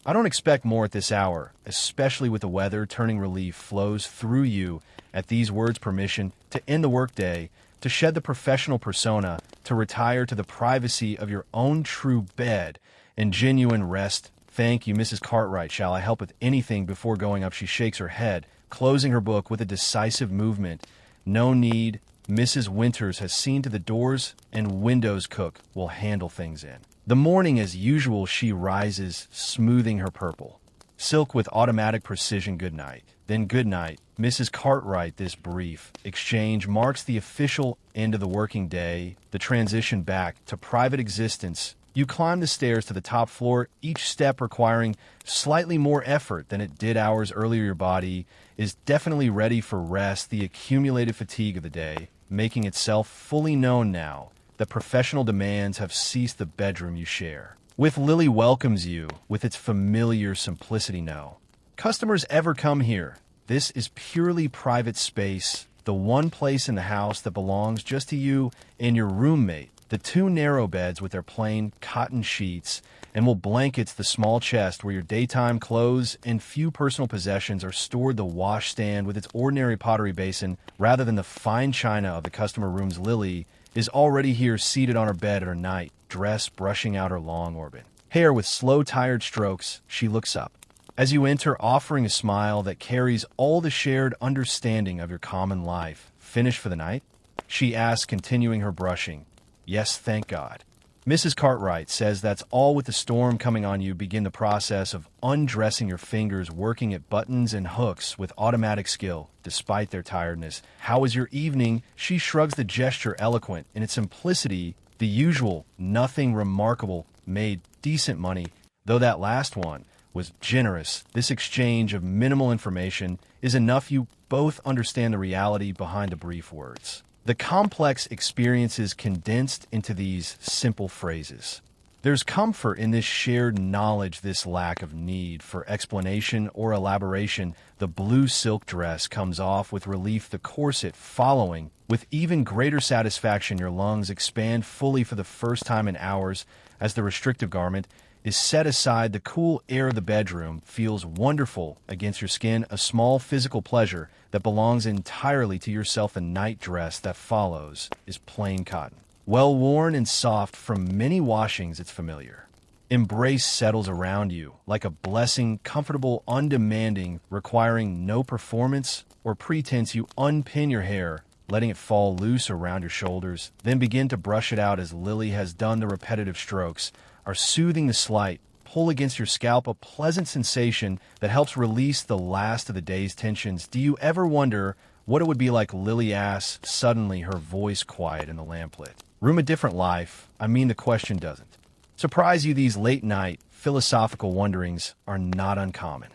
I don't expect more at this hour, especially with the weather turning." Relief flows through you at these words. Permission to end the workday, to shed the professional persona, to retire to the privacy of your own true bed and genuine rest. "Thank you, Mrs. Cartwright. Shall I help with anything before going up?" She shakes her head, closing her book with a decisive movement. "No need. Mrs. Winters has seen to the doors and windows. Cook will handle things in the morning as usual." She rises, smoothing her purple silk with automatic precision. "Good night." Then "Good night, Mrs. Cartwright." This brief exchange marks the official end of the working day, the transition back to private existence. You climb the stairs to the top floor, each step requiring slightly more effort than it did hours earlier. Your body is definitely ready for rest, the accumulated fatigue of the day making itself fully known now that professional demands have ceased. The bedroom you share with Lily welcomes you with its familiar simplicity. "No customers ever come here. This is purely private space, the one place in the house that belongs just to you and your roommate." The two narrow beds with their plain cotton sheets and wool blankets, the small chest where your daytime clothes and few personal possessions are stored, the washstand with its ordinary pottery basin rather than the fine china of the customer rooms. Lily is already here, seated on her bed at her night dress, brushing out her long auburn hair with slow, tired strokes. She looks up as you enter, offering a smile that carries all the shared understanding of your common life. "Finished for the night?" she asks, continuing her brushing. "Yes, thank God." Mrs. Cartwright says, "That's all." With the storm coming on, you begin the process of undressing, your fingers working at buttons and hooks with automatic skill, despite their tiredness. "How was your evening?" She shrugs, the gesture eloquent in its simplicity. "The usual, nothing remarkable. Made decent money, though that last one was generous." This exchange of minimal information is enough. You both understand the reality behind the brief words, the complex experiences condensed into these simple phrases. There's comfort in this shared knowledge, this lack of need for explanation or elaboration. The blue silk dress comes off with relief, the corset following with even greater satisfaction. Your lungs expand fully for the first time in hours as the restrictive garment is set aside. The cool air of the bedroom feels wonderful against your skin, a small physical pleasure that belongs entirely to yourself. The night dress that follows is plain cotton, well worn and soft from many washings. It's familiar embrace settles around you like a blessing, comfortable, undemanding, requiring no performance or pretense. You unpin your hair, letting it fall loose around your shoulders, then begin to brush it out as Lily has done. The repetitive strokes are soothing, the slight pull against your scalp, a pleasant sensation that helps release the last of the day's tensions. Do you ever wonder what it would be like Lily asks, suddenly her voice quiet in the lamplit? Room a different life? I mean, the question doesn't. Surprise you, these late-night philosophical wonderings are not uncommon.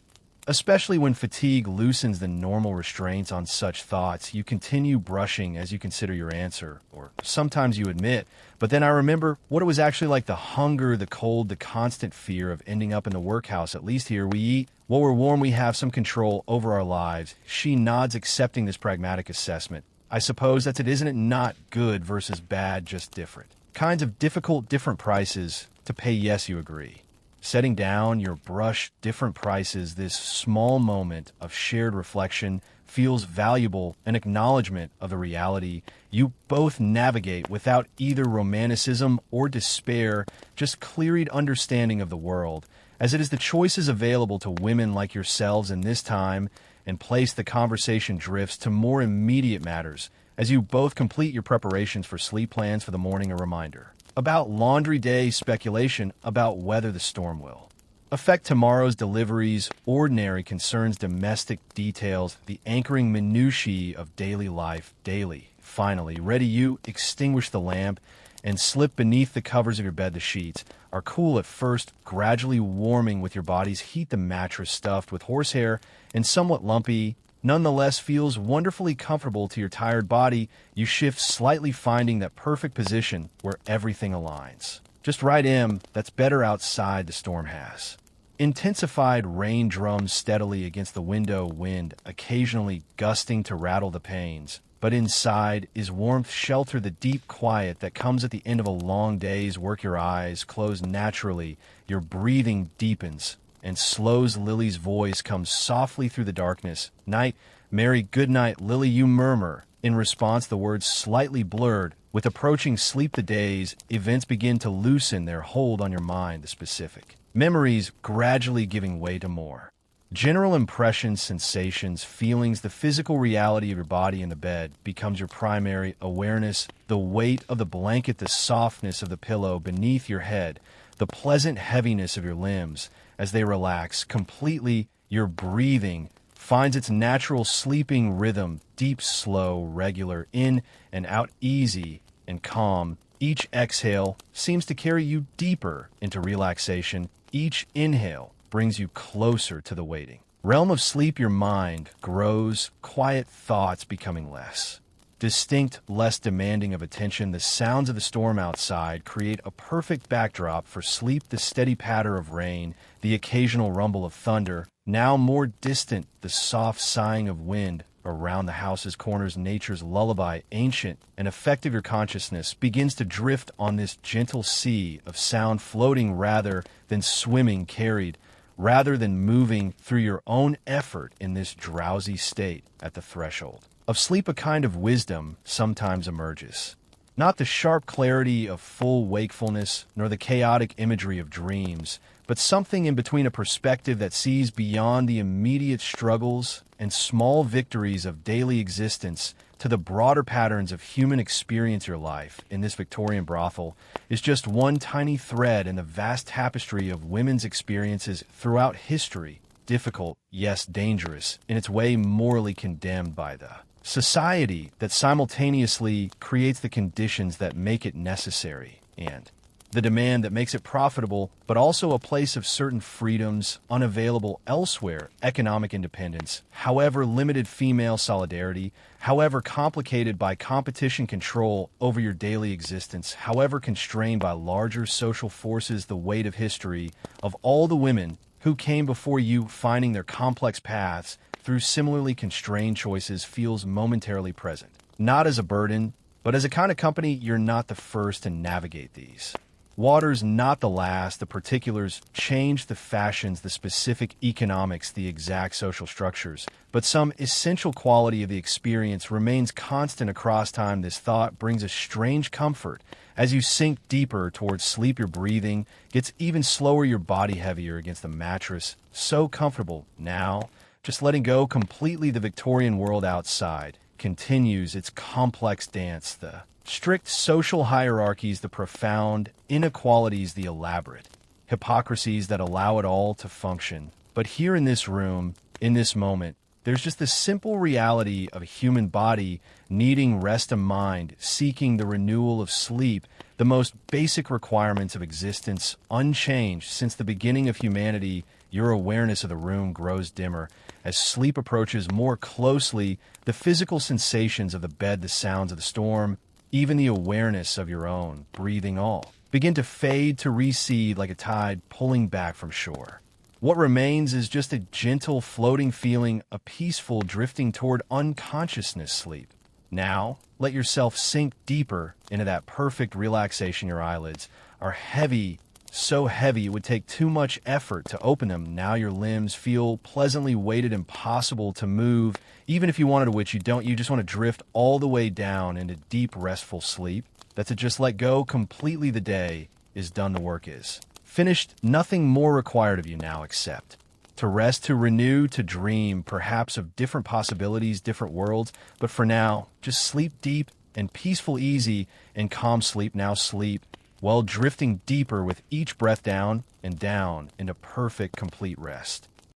Especially when fatigue loosens the normal restraints on such thoughts, you continue brushing as you consider your answer, or sometimes you admit, but then I remember what it was actually like: the hunger, the cold, the constant fear of ending up in the workhouse. At least here we eat. While we're warm, we have some control over our lives. She nods, accepting this pragmatic assessment. I suppose that's it, isn't it? Not good versus bad, just different. Kinds of difficult, different prices to pay. Yes, you agree. Setting down your brush, different prices, this small moment of shared reflection feels valuable, an acknowledgement of the reality you both navigate without either romanticism or despair, just clear-eyed understanding of the world, as it is the choices available to women like yourselves in this time and place. The conversation drifts to more immediate matters as you both complete your preparations for sleep, plans for the morning, a reminder about laundry day, speculation about whether the storm will affect tomorrow's deliveries, ordinary concerns, domestic details, the anchoring minutiae of daily life. Daily. Finally, ready, you extinguish the lamp and slip beneath the covers of your bed. The sheets are cool at first, gradually warming with your body's heat. The mattress, stuffed with horsehair and somewhat lumpy, nonetheless feels wonderfully comfortable to your tired body. You shift slightly, finding that perfect position where everything aligns. Just right in, that's better. Outside, the storm has intensified. Rain drums steadily against the window, wind occasionally gusting to rattle the panes. But inside is warmth, shelter, the deep quiet that comes at the end of a long day's work. Your eyes close naturally, your breathing deepens and slows. Lily's voice comes softly through the darkness. Night, Mary, good night, Lily, you murmur. In response, the words slightly blurred. With approaching sleep, the day's events begin to loosen their hold on your mind, the specific memories gradually giving way to more general impressions, sensations, feelings. The physical reality of your body in the bed becomes your primary awareness. The weight of the blanket, the softness of the pillow beneath your head, the pleasant heaviness of your limbs as they relax completely. Your breathing finds its natural sleeping rhythm, deep, slow, regular, in and out, easy and calm. Each exhale seems to carry you deeper into relaxation. Each inhale brings you closer to the waiting realm of sleep. Your mind grows, quiet thoughts becoming less distinct, less demanding of attention. The sounds of the storm outside create a perfect backdrop for sleep. The steady patter of rain, the occasional rumble of thunder, now more distant, the soft sighing of wind around the house's corners. Nature's lullaby, ancient and effective. Your consciousness begins to drift on this gentle sea of sound, floating rather than swimming, carried rather than moving through your own effort in this drowsy state. At the threshold of sleep, a kind of wisdom sometimes emerges. Not the sharp clarity of full wakefulness, nor the chaotic imagery of dreams, but something in between, a perspective that sees beyond the immediate struggles and small victories of daily existence to the broader patterns of human experience. Your life in this Victorian brothel is just one tiny thread in the vast tapestry of women's experiences throughout history. Difficult, yes, dangerous, in its way, morally condemned by the society that simultaneously creates the conditions that make it necessary, and the demand that makes it profitable, but also a place of certain freedoms unavailable elsewhere. Economic independence, however limited, female solidarity, however complicated by competition, control over your daily existence, however constrained by larger social forces. The weight of history of all the women who came before you, finding their complex paths through similarly constrained choices, feels momentarily present. Not as a burden, but as a kind of company. You're not the first to navigate these waters, not the last. The particulars change, the fashions, the specific economics, the exact social structures, but some essential quality of the experience remains constant across time. This thought brings a strange comfort. As you sink deeper towards sleep, your breathing gets even slower, your body heavier against the mattress. So comfortable now, just letting go completely. The Victorian world outside continues its complex dance. The strict social hierarchies, the profound inequalities, the elaborate hypocrisies that allow it all to function. But here in this room, in this moment, there's just the simple reality of a human body needing rest of mind, seeking the renewal of sleep, the most basic requirements of existence unchanged since the beginning of humanity. Your awareness of the room grows dimmer. As sleep approaches more closely, the physical sensations of the bed, the sounds of the storm, even the awareness of your own breathing all begin to fade, to recede like a tide pulling back from shore. What remains is just a gentle floating feeling, a peaceful drifting toward unconsciousness sleep. Now, let yourself sink deeper into that perfect relaxation. Your eyelids are heavy, so heavy it would take too much effort to open them. Now your limbs feel pleasantly weighted, impossible to move. Even if you wanted to, which you don't, you just want to drift all the way down into deep, restful sleep. That's it, just let go completely. The day is done, the work is finished, nothing more required of you now except to rest, to renew, to dream, perhaps of different possibilities, different worlds. But for now, just sleep deep and peaceful, easy and calm sleep. Now sleep while drifting deeper with each breath down and down into perfect, complete rest.